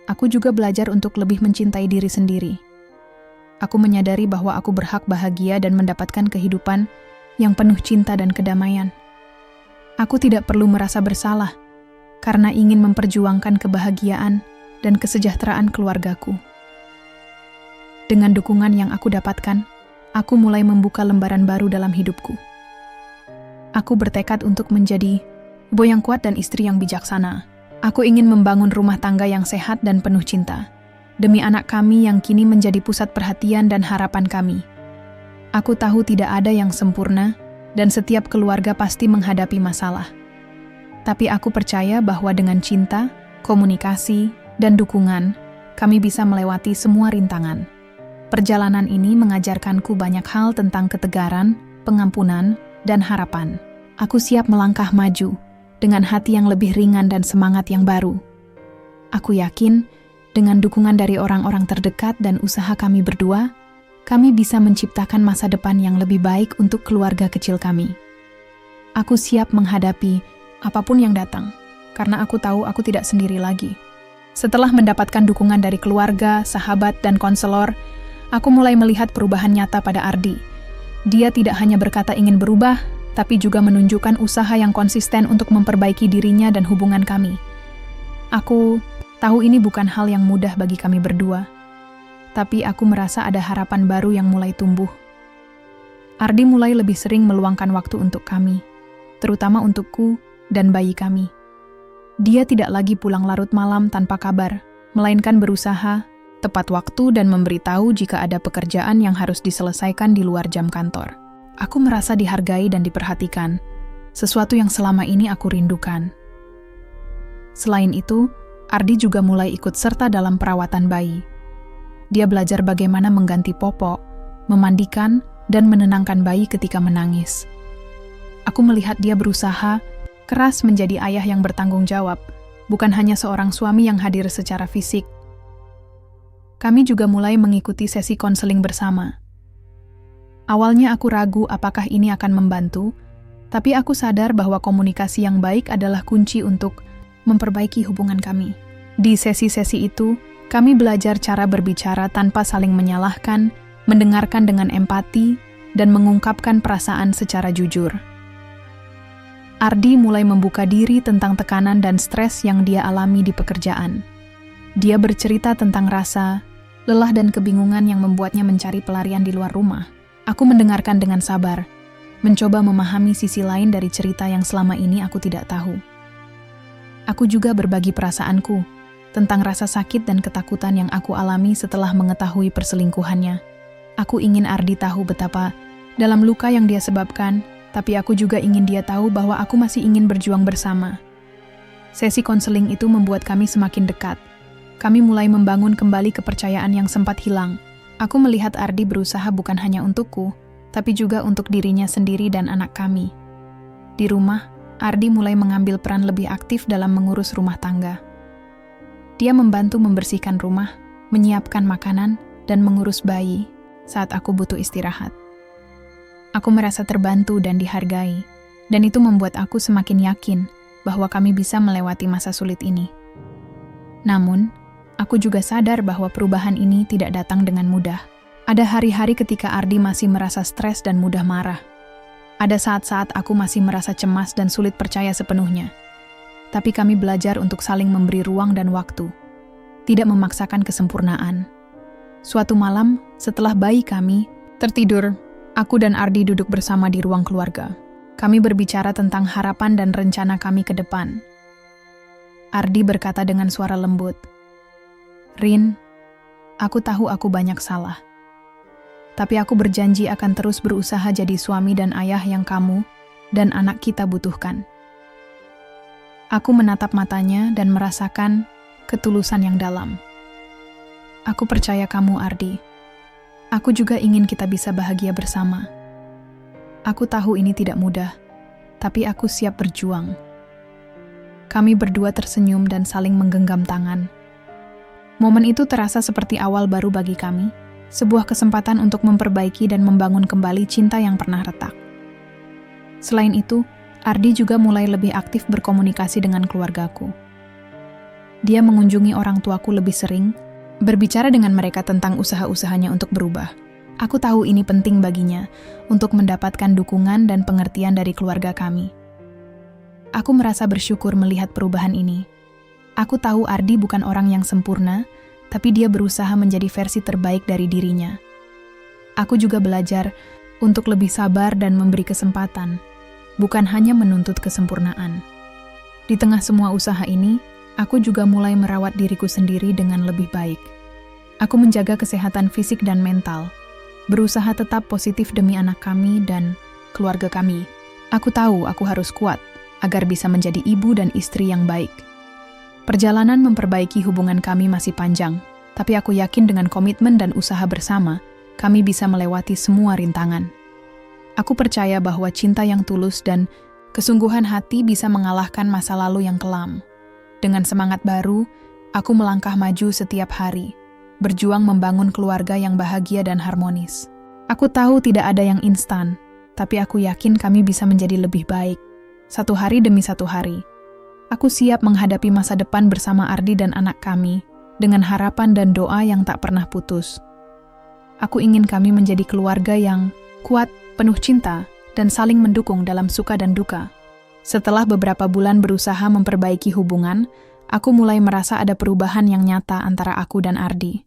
Aku juga belajar untuk lebih mencintai diri sendiri. Aku menyadari bahwa aku berhak bahagia dan mendapatkan kehidupan yang penuh cinta dan kedamaian. Aku tidak perlu merasa bersalah karena ingin memperjuangkan kebahagiaan dan kesejahteraan keluargaku. Dengan dukungan yang aku dapatkan, aku mulai membuka lembaran baru dalam hidupku. Aku bertekad untuk menjadi ibu yang kuat dan istri yang bijaksana. Aku ingin membangun rumah tangga yang sehat dan penuh cinta, demi anak kami yang kini menjadi pusat perhatian dan harapan kami. Aku tahu tidak ada yang sempurna, dan setiap keluarga pasti menghadapi masalah. Tapi aku percaya bahwa dengan cinta, komunikasi, dan dukungan, kami bisa melewati semua rintangan. Perjalanan ini mengajarkanku banyak hal tentang ketegaran, pengampunan, dan harapan. Aku siap melangkah maju dengan hati yang lebih ringan dan semangat yang baru. Aku yakin, dengan dukungan dari orang-orang terdekat dan usaha kami berdua, kami bisa menciptakan masa depan yang lebih baik untuk keluarga kecil kami. Aku siap menghadapi apapun yang datang, karena aku tahu aku tidak sendiri lagi. Setelah mendapatkan dukungan dari keluarga, sahabat, dan konselor, aku mulai melihat perubahan nyata pada Ardi. Dia tidak hanya berkata ingin berubah, tapi juga menunjukkan usaha yang konsisten untuk memperbaiki dirinya dan hubungan kami. Aku tahu ini bukan hal yang mudah bagi kami berdua, tapi aku merasa ada harapan baru yang mulai tumbuh. Ardi mulai lebih sering meluangkan waktu untuk kami, terutama untukku dan bayi kami. Dia tidak lagi pulang larut malam tanpa kabar, melainkan berusaha tepat waktu dan memberitahu jika ada pekerjaan yang harus diselesaikan di luar jam kantor. Aku merasa dihargai dan diperhatikan, sesuatu yang selama ini aku rindukan. Selain itu, Ardi juga mulai ikut serta dalam perawatan bayi. Dia belajar bagaimana mengganti popok, memandikan, dan menenangkan bayi ketika menangis. Aku melihat dia berusaha keras menjadi ayah yang bertanggung jawab, bukan hanya seorang suami yang hadir secara fisik. Kami juga mulai mengikuti sesi konseling bersama. Awalnya aku ragu apakah ini akan membantu, tapi aku sadar bahwa komunikasi yang baik adalah kunci untuk memperbaiki hubungan kami. Di sesi-sesi itu, kami belajar cara berbicara tanpa saling menyalahkan, mendengarkan dengan empati, dan mengungkapkan perasaan secara jujur. Ardi mulai membuka diri tentang tekanan dan stres yang dia alami di pekerjaan. Dia bercerita tentang rasa, lelah dan kebingungan yang membuatnya mencari pelarian di luar rumah. Aku mendengarkan dengan sabar, mencoba memahami sisi lain dari cerita yang selama ini aku tidak tahu. Aku juga berbagi perasaanku tentang rasa sakit dan ketakutan yang aku alami setelah mengetahui perselingkuhannya. Aku ingin Ardi tahu betapa dalam luka yang dia sebabkan, tapi aku juga ingin dia tahu bahwa aku masih ingin berjuang bersama. Sesi konseling itu membuat kami semakin dekat. Kami mulai membangun kembali kepercayaan yang sempat hilang. Aku melihat Ardi berusaha bukan hanya untukku, tapi juga untuk dirinya sendiri dan anak kami. Di rumah, Ardi mulai mengambil peran lebih aktif dalam mengurus rumah tangga. Dia membantu membersihkan rumah, menyiapkan makanan, dan mengurus bayi saat aku butuh istirahat. Aku merasa terbantu dan dihargai, dan itu membuat aku semakin yakin bahwa kami bisa melewati masa sulit ini. Namun, aku juga sadar bahwa perubahan ini tidak datang dengan mudah. Ada hari-hari ketika Ardi masih merasa stres dan mudah marah. Ada saat-saat aku masih merasa cemas dan sulit percaya sepenuhnya. Tapi kami belajar untuk saling memberi ruang dan waktu, tidak memaksakan kesempurnaan. Suatu malam, setelah bayi kami tertidur, aku dan Ardi duduk bersama di ruang keluarga. Kami berbicara tentang harapan dan rencana kami ke depan. Ardi berkata dengan suara lembut, "Rin, aku tahu aku banyak salah. Tapi aku berjanji akan terus berusaha jadi suami dan ayah yang kamu dan anak kita butuhkan." Aku menatap matanya dan merasakan ketulusan yang dalam. Aku percaya kamu, Ardi. Aku juga ingin kita bisa bahagia bersama. Aku tahu ini tidak mudah, tapi aku siap berjuang. Kami berdua tersenyum dan saling menggenggam tangan. Momen itu terasa seperti awal baru bagi kami, sebuah kesempatan untuk memperbaiki dan membangun kembali cinta yang pernah retak. Selain itu, Ardi juga mulai lebih aktif berkomunikasi dengan keluargaku. Dia mengunjungi orang tuaku lebih sering, berbicara dengan mereka tentang usaha-usahanya untuk berubah. Aku tahu ini penting baginya untuk mendapatkan dukungan dan pengertian dari keluarga kami. Aku merasa bersyukur melihat perubahan ini. Aku tahu Ardi bukan orang yang sempurna, tapi dia berusaha menjadi versi terbaik dari dirinya. Aku juga belajar untuk lebih sabar dan memberi kesempatan, bukan hanya menuntut kesempurnaan. Di tengah semua usaha ini, aku juga mulai merawat diriku sendiri dengan lebih baik. Aku menjaga kesehatan fisik dan mental, berusaha tetap positif demi anak kami dan keluarga kami. Aku tahu aku harus kuat agar bisa menjadi ibu dan istri yang baik. Perjalanan memperbaiki hubungan kami masih panjang, tapi aku yakin dengan komitmen dan usaha bersama, kami bisa melewati semua rintangan. Aku percaya bahwa cinta yang tulus dan kesungguhan hati bisa mengalahkan masa lalu yang kelam. Dengan semangat baru, aku melangkah maju setiap hari, berjuang membangun keluarga yang bahagia dan harmonis. Aku tahu tidak ada yang instan, tapi aku yakin kami bisa menjadi lebih baik, satu hari demi satu hari. Aku siap menghadapi masa depan bersama Ardi dan anak kami, dengan harapan dan doa yang tak pernah putus. Aku ingin kami menjadi keluarga yang kuat, penuh cinta, dan saling mendukung dalam suka dan duka. Setelah beberapa bulan berusaha memperbaiki hubungan, aku mulai merasa ada perubahan yang nyata antara aku dan Ardi.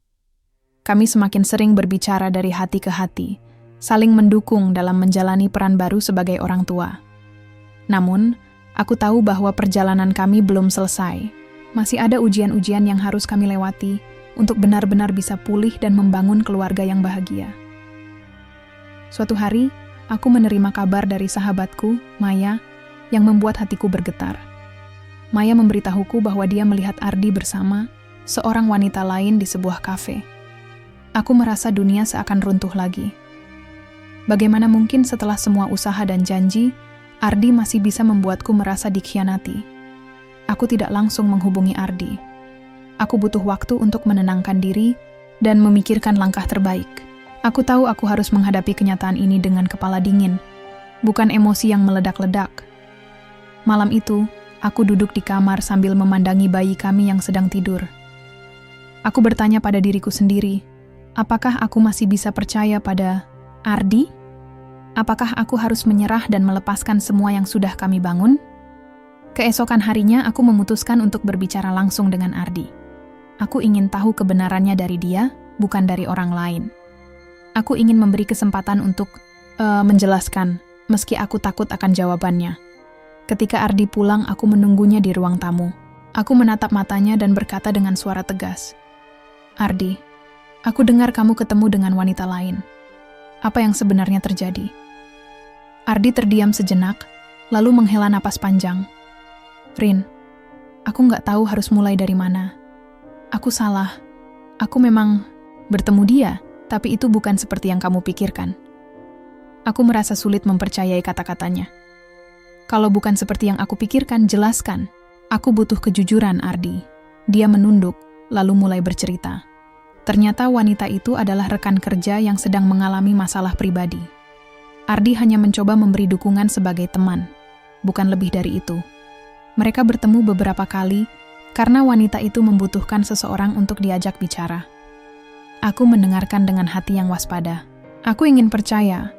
Kami semakin sering berbicara dari hati ke hati, saling mendukung dalam menjalani peran baru sebagai orang tua. Namun, aku tahu bahwa perjalanan kami belum selesai. Masih ada ujian-ujian yang harus kami lewati untuk benar-benar bisa pulih dan membangun keluarga yang bahagia. Suatu hari, aku menerima kabar dari sahabatku, Maya, yang membuat hatiku bergetar. Maya memberitahuku bahwa dia melihat Ardi bersama seorang wanita lain di sebuah kafe. Aku merasa dunia seakan runtuh lagi. Bagaimana mungkin setelah semua usaha dan janji, Ardi masih bisa membuatku merasa dikhianati. Aku tidak langsung menghubungi Ardi. Aku butuh waktu untuk menenangkan diri dan memikirkan langkah terbaik. Aku tahu aku harus menghadapi kenyataan ini dengan kepala dingin, bukan emosi yang meledak-ledak. Malam itu, aku duduk di kamar sambil memandangi bayi kami yang sedang tidur. Aku bertanya pada diriku sendiri, apakah aku masih bisa percaya pada Ardi? Apakah aku harus menyerah dan melepaskan semua yang sudah kami bangun? Keesokan harinya, aku memutuskan untuk berbicara langsung dengan Ardi. Aku ingin tahu kebenarannya dari dia, bukan dari orang lain. Aku ingin memberi kesempatan untuk menjelaskan, meski aku takut akan jawabannya. Ketika Ardi pulang, aku menunggunya di ruang tamu. Aku menatap matanya dan berkata dengan suara tegas, "Ardi, aku dengar kamu ketemu dengan wanita lain. Apa yang sebenarnya terjadi?" Ardi terdiam sejenak, lalu menghela napas panjang. "Rin, aku nggak tahu harus mulai dari mana. Aku salah. Aku memang bertemu dia, tapi itu bukan seperti yang kamu pikirkan." Aku merasa sulit mempercayai kata-katanya. "Kalau bukan seperti yang aku pikirkan, jelaskan." "Aku butuh kejujuran, Ardi." Dia menunduk, lalu mulai bercerita. Ternyata wanita itu adalah rekan kerja yang sedang mengalami masalah pribadi. Ardi hanya mencoba memberi dukungan sebagai teman, bukan lebih dari itu. Mereka bertemu beberapa kali karena wanita itu membutuhkan seseorang untuk diajak bicara. Aku mendengarkan dengan hati yang waspada. Aku ingin percaya,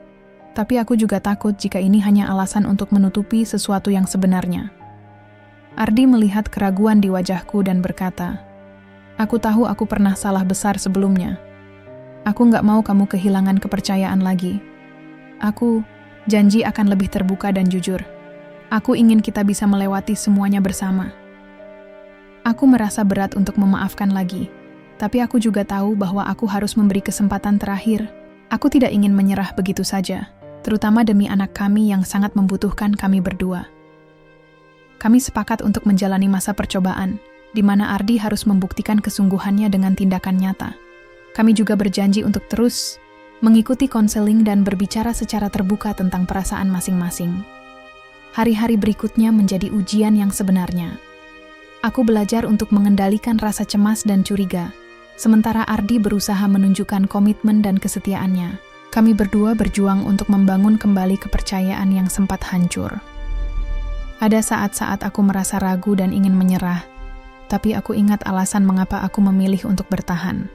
tapi aku juga takut jika ini hanya alasan untuk menutupi sesuatu yang sebenarnya. Ardi melihat keraguan di wajahku dan berkata, "Aku tahu aku pernah salah besar sebelumnya. Aku nggak mau kamu kehilangan kepercayaan lagi. Aku janji akan lebih terbuka dan jujur. Aku ingin kita bisa melewati semuanya bersama." Aku merasa berat untuk memaafkan lagi, tapi aku juga tahu bahwa aku harus memberi kesempatan terakhir. Aku tidak ingin menyerah begitu saja, terutama demi anak kami yang sangat membutuhkan kami berdua. Kami sepakat untuk menjalani masa percobaan, di mana Ardi harus membuktikan kesungguhannya dengan tindakan nyata. Kami juga berjanji untuk terus mengikuti konseling dan berbicara secara terbuka tentang perasaan masing-masing. Hari-hari berikutnya menjadi ujian yang sebenarnya. Aku belajar untuk mengendalikan rasa cemas dan curiga, sementara Ardi berusaha menunjukkan komitmen dan kesetiaannya. Kami berdua berjuang untuk membangun kembali kepercayaan yang sempat hancur. Ada saat-saat aku merasa ragu dan ingin menyerah, Tapi aku ingat alasan mengapa aku memilih untuk bertahan.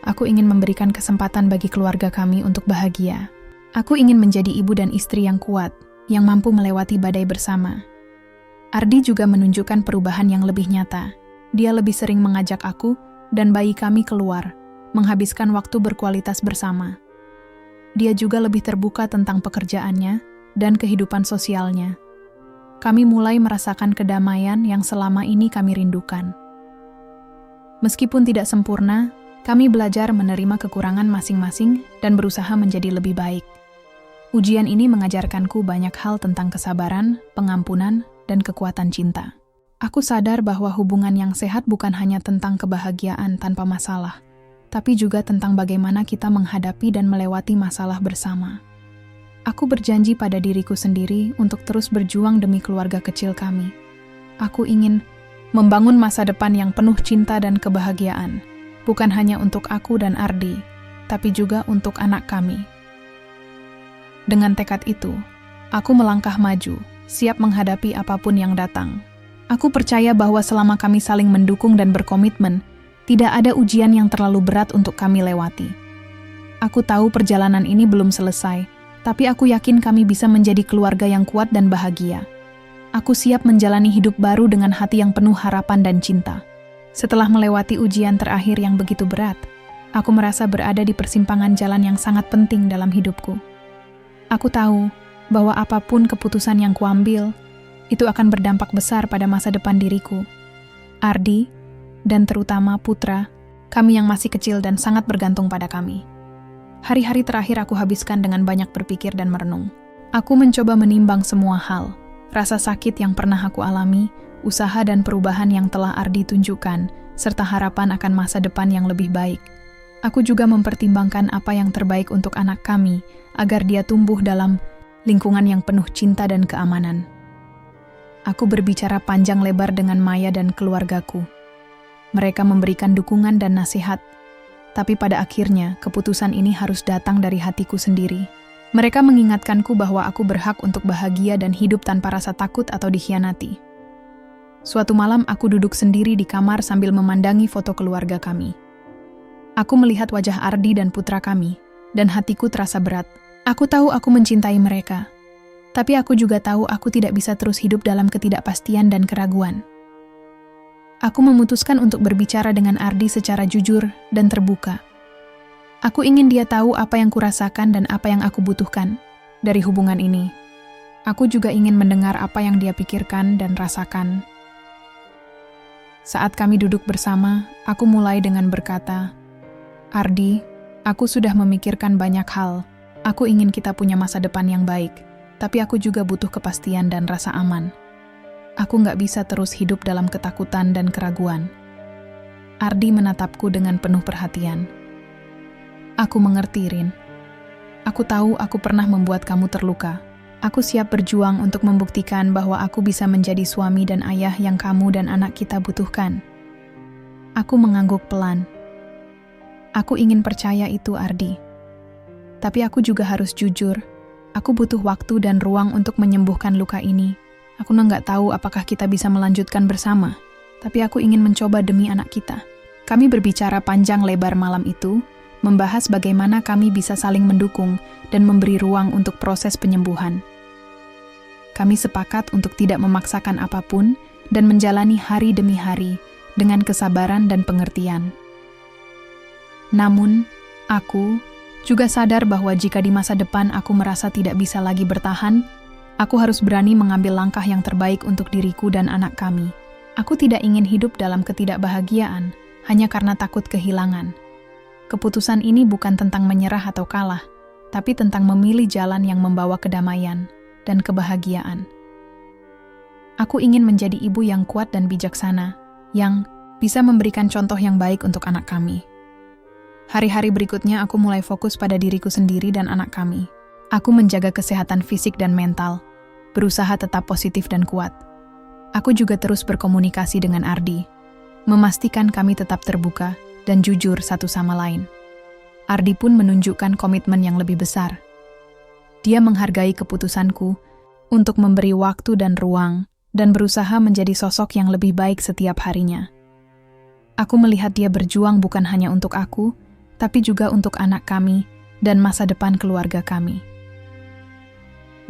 Aku ingin memberikan kesempatan bagi keluarga kami untuk bahagia. Aku ingin menjadi ibu dan istri yang kuat, yang mampu melewati badai bersama. Ardi juga menunjukkan perubahan yang lebih nyata. Dia lebih sering mengajak aku dan bayi kami keluar, menghabiskan waktu berkualitas bersama. Dia juga lebih terbuka tentang pekerjaannya dan kehidupan sosialnya. Kami mulai merasakan kedamaian yang selama ini kami rindukan. Meskipun tidak sempurna, kami belajar menerima kekurangan masing-masing dan berusaha menjadi lebih baik. Ujian ini mengajarkanku banyak hal tentang kesabaran, pengampunan, dan kekuatan cinta. Aku sadar bahwa hubungan yang sehat bukan hanya tentang kebahagiaan tanpa masalah, tapi juga tentang bagaimana kita menghadapi dan melewati masalah bersama. Aku berjanji pada diriku sendiri untuk terus berjuang demi keluarga kecil kami. Aku ingin membangun masa depan yang penuh cinta dan kebahagiaan, bukan hanya untuk aku dan Ardi, tapi juga untuk anak kami. Dengan tekad itu, aku melangkah maju, siap menghadapi apapun yang datang. Aku percaya bahwa selama kami saling mendukung dan berkomitmen, tidak ada ujian yang terlalu berat untuk kami lewati. Aku tahu perjalanan ini belum selesai, tapi aku yakin kami bisa menjadi keluarga yang kuat dan bahagia. Aku siap menjalani hidup baru dengan hati yang penuh harapan dan cinta. Setelah melewati ujian terakhir yang begitu berat, aku merasa berada di persimpangan jalan yang sangat penting dalam hidupku. Aku tahu bahwa apapun keputusan yang kuambil, itu akan berdampak besar pada masa depan diriku, Ardi, dan terutama Putra, kami yang masih kecil dan sangat bergantung pada kami. Hari-hari terakhir aku habiskan dengan banyak berpikir dan merenung. Aku mencoba menimbang semua hal, rasa sakit yang pernah aku alami, usaha dan perubahan yang telah Ardi tunjukkan, serta harapan akan masa depan yang lebih baik. Aku juga mempertimbangkan apa yang terbaik untuk anak kami, agar dia tumbuh dalam lingkungan yang penuh cinta dan keamanan. Aku berbicara panjang lebar dengan Maya dan keluargaku. Mereka memberikan dukungan dan nasihat, tapi pada akhirnya keputusan ini harus datang dari hatiku sendiri. Mereka mengingatkanku bahwa aku berhak untuk bahagia dan hidup tanpa rasa takut atau dikhianati. Suatu malam aku duduk sendiri di kamar sambil memandangi foto keluarga kami. Aku melihat wajah Ardi dan putra kami, dan hatiku terasa berat. Aku tahu aku mencintai mereka, tapi aku juga tahu aku tidak bisa terus hidup dalam ketidakpastian dan keraguan. Aku memutuskan untuk berbicara dengan Ardi secara jujur dan terbuka. Aku ingin dia tahu apa yang kurasakan dan apa yang aku butuhkan dari hubungan ini. Aku juga ingin mendengar apa yang dia pikirkan dan rasakan. Saat kami duduk bersama, aku mulai dengan berkata, "Ardi, aku sudah memikirkan banyak hal. Aku ingin kita punya masa depan yang baik, tapi aku juga butuh kepastian dan rasa aman. Aku nggak bisa terus hidup dalam ketakutan dan keraguan." Ardi menatapku dengan penuh perhatian. "Aku mengerti, Rin. Aku tahu aku pernah membuat kamu terluka. Aku siap berjuang untuk membuktikan bahwa aku bisa menjadi suami dan ayah yang kamu dan anak kita butuhkan." Aku mengangguk pelan. Aku ingin percaya itu, Ardi. Tapi aku juga harus jujur. Aku butuh waktu dan ruang untuk menyembuhkan luka ini. Aku nggak tahu apakah kita bisa melanjutkan bersama, tapi aku ingin mencoba demi anak kita. Kami berbicara panjang lebar malam itu, membahas bagaimana kami bisa saling mendukung dan memberi ruang untuk proses penyembuhan. Kami sepakat untuk tidak memaksakan apapun dan menjalani hari demi hari dengan kesabaran dan pengertian. Namun, aku juga sadar bahwa jika di masa depan aku merasa tidak bisa lagi bertahan, aku harus berani mengambil langkah yang terbaik untuk diriku dan anak kami. Aku tidak ingin hidup dalam ketidakbahagiaan hanya karena takut kehilangan. Keputusan ini bukan tentang menyerah atau kalah, tapi tentang memilih jalan yang membawa kedamaian dan kebahagiaan. Aku ingin menjadi ibu yang kuat dan bijaksana, yang bisa memberikan contoh yang baik untuk anak kami. Hari-hari berikutnya aku mulai fokus pada diriku sendiri dan anak kami. Aku menjaga kesehatan fisik dan mental, berusaha tetap positif dan kuat. Aku juga terus berkomunikasi dengan Ardi, memastikan kami tetap terbuka dan jujur satu sama lain. Ardi pun menunjukkan komitmen yang lebih besar. Dia menghargai keputusanku untuk memberi waktu dan ruang dan berusaha menjadi sosok yang lebih baik setiap harinya. Aku melihat dia berjuang bukan hanya untuk aku, tapi juga untuk anak kami dan masa depan keluarga kami.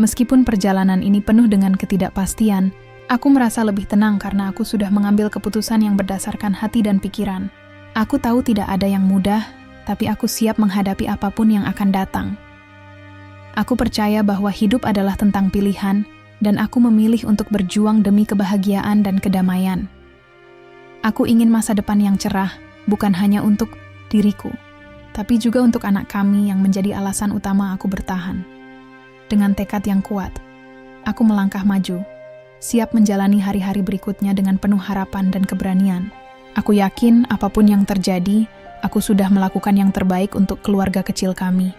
Meskipun perjalanan ini penuh dengan ketidakpastian, aku merasa lebih tenang karena aku sudah mengambil keputusan yang berdasarkan hati dan pikiran. Aku tahu tidak ada yang mudah, tapi aku siap menghadapi apapun yang akan datang. Aku percaya bahwa hidup adalah tentang pilihan, dan aku memilih untuk berjuang demi kebahagiaan dan kedamaian. Aku ingin masa depan yang cerah, bukan hanya untuk diriku, tapi juga untuk anak kami yang menjadi alasan utama aku bertahan. Dengan tekad yang kuat, aku melangkah maju, siap menjalani hari-hari berikutnya dengan penuh harapan dan keberanian. Aku yakin apapun yang terjadi, aku sudah melakukan yang terbaik untuk keluarga kecil kami.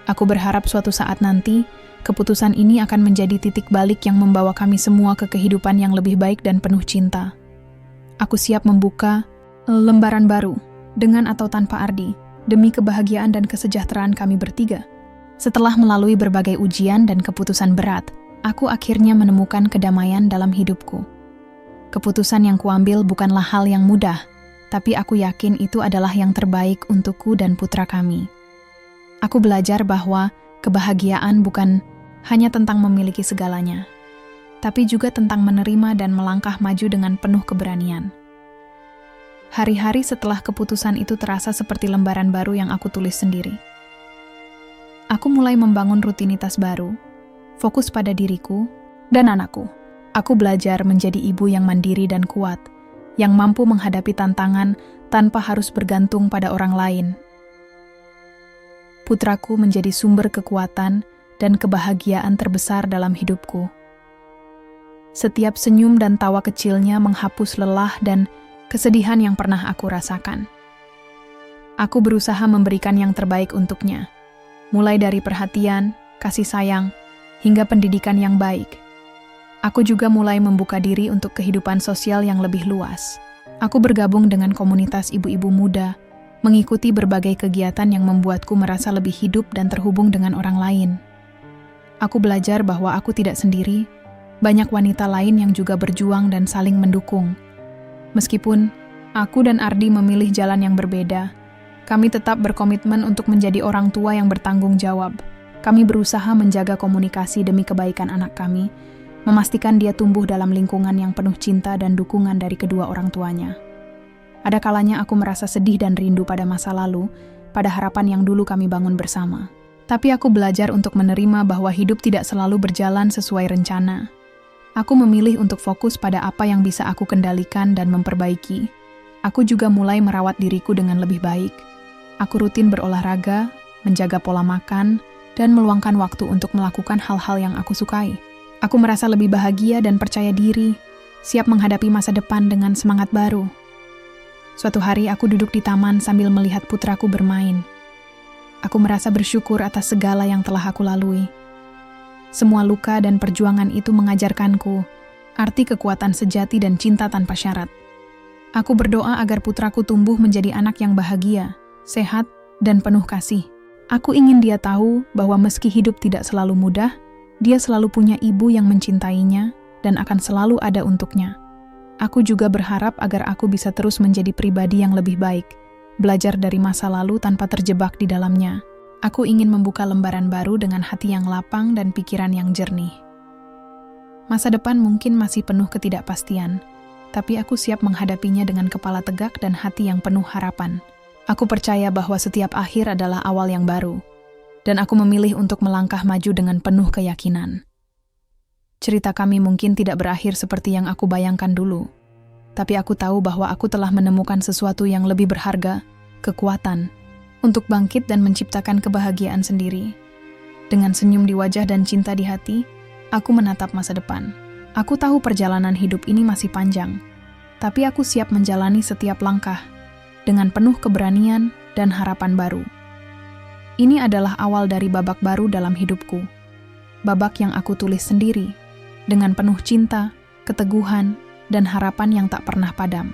Aku berharap suatu saat nanti, keputusan ini akan menjadi titik balik yang membawa kami semua ke kehidupan yang lebih baik dan penuh cinta. Aku siap membuka lembaran baru, dengan atau tanpa Ardi, demi kebahagiaan dan kesejahteraan kami bertiga. Setelah melalui berbagai ujian dan keputusan berat, aku akhirnya menemukan kedamaian dalam hidupku. Keputusan yang kuambil bukanlah hal yang mudah, tapi aku yakin itu adalah yang terbaik untukku dan putra kami. Aku belajar bahwa kebahagiaan bukan hanya tentang memiliki segalanya, tapi juga tentang menerima dan melangkah maju dengan penuh keberanian. Hari-hari setelah keputusan itu terasa seperti lembaran baru yang aku tulis sendiri. Aku mulai membangun rutinitas baru, fokus pada diriku dan anakku. Aku belajar menjadi ibu yang mandiri dan kuat, yang mampu menghadapi tantangan tanpa harus bergantung pada orang lain. Putraku menjadi sumber kekuatan dan kebahagiaan terbesar dalam hidupku. Setiap senyum dan tawa kecilnya menghapus lelah dan kesedihan yang pernah aku rasakan. Aku berusaha memberikan yang terbaik untuknya, mulai dari perhatian, kasih sayang, hingga pendidikan yang baik. Aku juga mulai membuka diri untuk kehidupan sosial yang lebih luas. Aku bergabung dengan komunitas ibu-ibu muda, mengikuti berbagai kegiatan yang membuatku merasa lebih hidup dan terhubung dengan orang lain. Aku belajar bahwa aku tidak sendiri, banyak wanita lain yang juga berjuang dan saling mendukung. Meskipun aku dan Ardi memilih jalan yang berbeda, kami tetap berkomitmen untuk menjadi orang tua yang bertanggung jawab. Kami berusaha menjaga komunikasi demi kebaikan anak kami, memastikan dia tumbuh dalam lingkungan yang penuh cinta dan dukungan dari kedua orang tuanya. Ada kalanya aku merasa sedih dan rindu pada masa lalu, pada harapan yang dulu kami bangun bersama. Tapi aku belajar untuk menerima bahwa hidup tidak selalu berjalan sesuai rencana. Aku memilih untuk fokus pada apa yang bisa aku kendalikan dan memperbaiki. Aku juga mulai merawat diriku dengan lebih baik. Aku rutin berolahraga, menjaga pola makan, dan meluangkan waktu untuk melakukan hal-hal yang aku sukai. Aku merasa lebih bahagia dan percaya diri, siap menghadapi masa depan dengan semangat baru. Suatu hari aku duduk di taman sambil melihat putraku bermain. Aku merasa bersyukur atas segala yang telah aku lalui. Semua luka dan perjuangan itu mengajarkanku arti kekuatan sejati dan cinta tanpa syarat. Aku berdoa agar putraku tumbuh menjadi anak yang bahagia, sehat, dan penuh kasih. Aku ingin dia tahu bahwa meski hidup tidak selalu mudah, dia selalu punya ibu yang mencintainya dan akan selalu ada untuknya. Aku juga berharap agar aku bisa terus menjadi pribadi yang lebih baik, belajar dari masa lalu tanpa terjebak di dalamnya. Aku ingin membuka lembaran baru dengan hati yang lapang dan pikiran yang jernih. Masa depan mungkin masih penuh ketidakpastian, tapi aku siap menghadapinya dengan kepala tegak dan hati yang penuh harapan. Aku percaya bahwa setiap akhir adalah awal yang baru, dan aku memilih untuk melangkah maju dengan penuh keyakinan. Cerita kami mungkin tidak berakhir seperti yang aku bayangkan dulu, tapi aku tahu bahwa aku telah menemukan sesuatu yang lebih berharga, kekuatan, untuk bangkit dan menciptakan kebahagiaan sendiri. Dengan senyum di wajah dan cinta di hati, aku menatap masa depan. Aku tahu perjalanan hidup ini masih panjang, tapi aku siap menjalani setiap langkah dengan penuh keberanian dan harapan baru. Ini adalah awal dari babak baru dalam hidupku. Babak yang aku tulis sendiri, dengan penuh cinta, keteguhan, dan harapan yang tak pernah padam.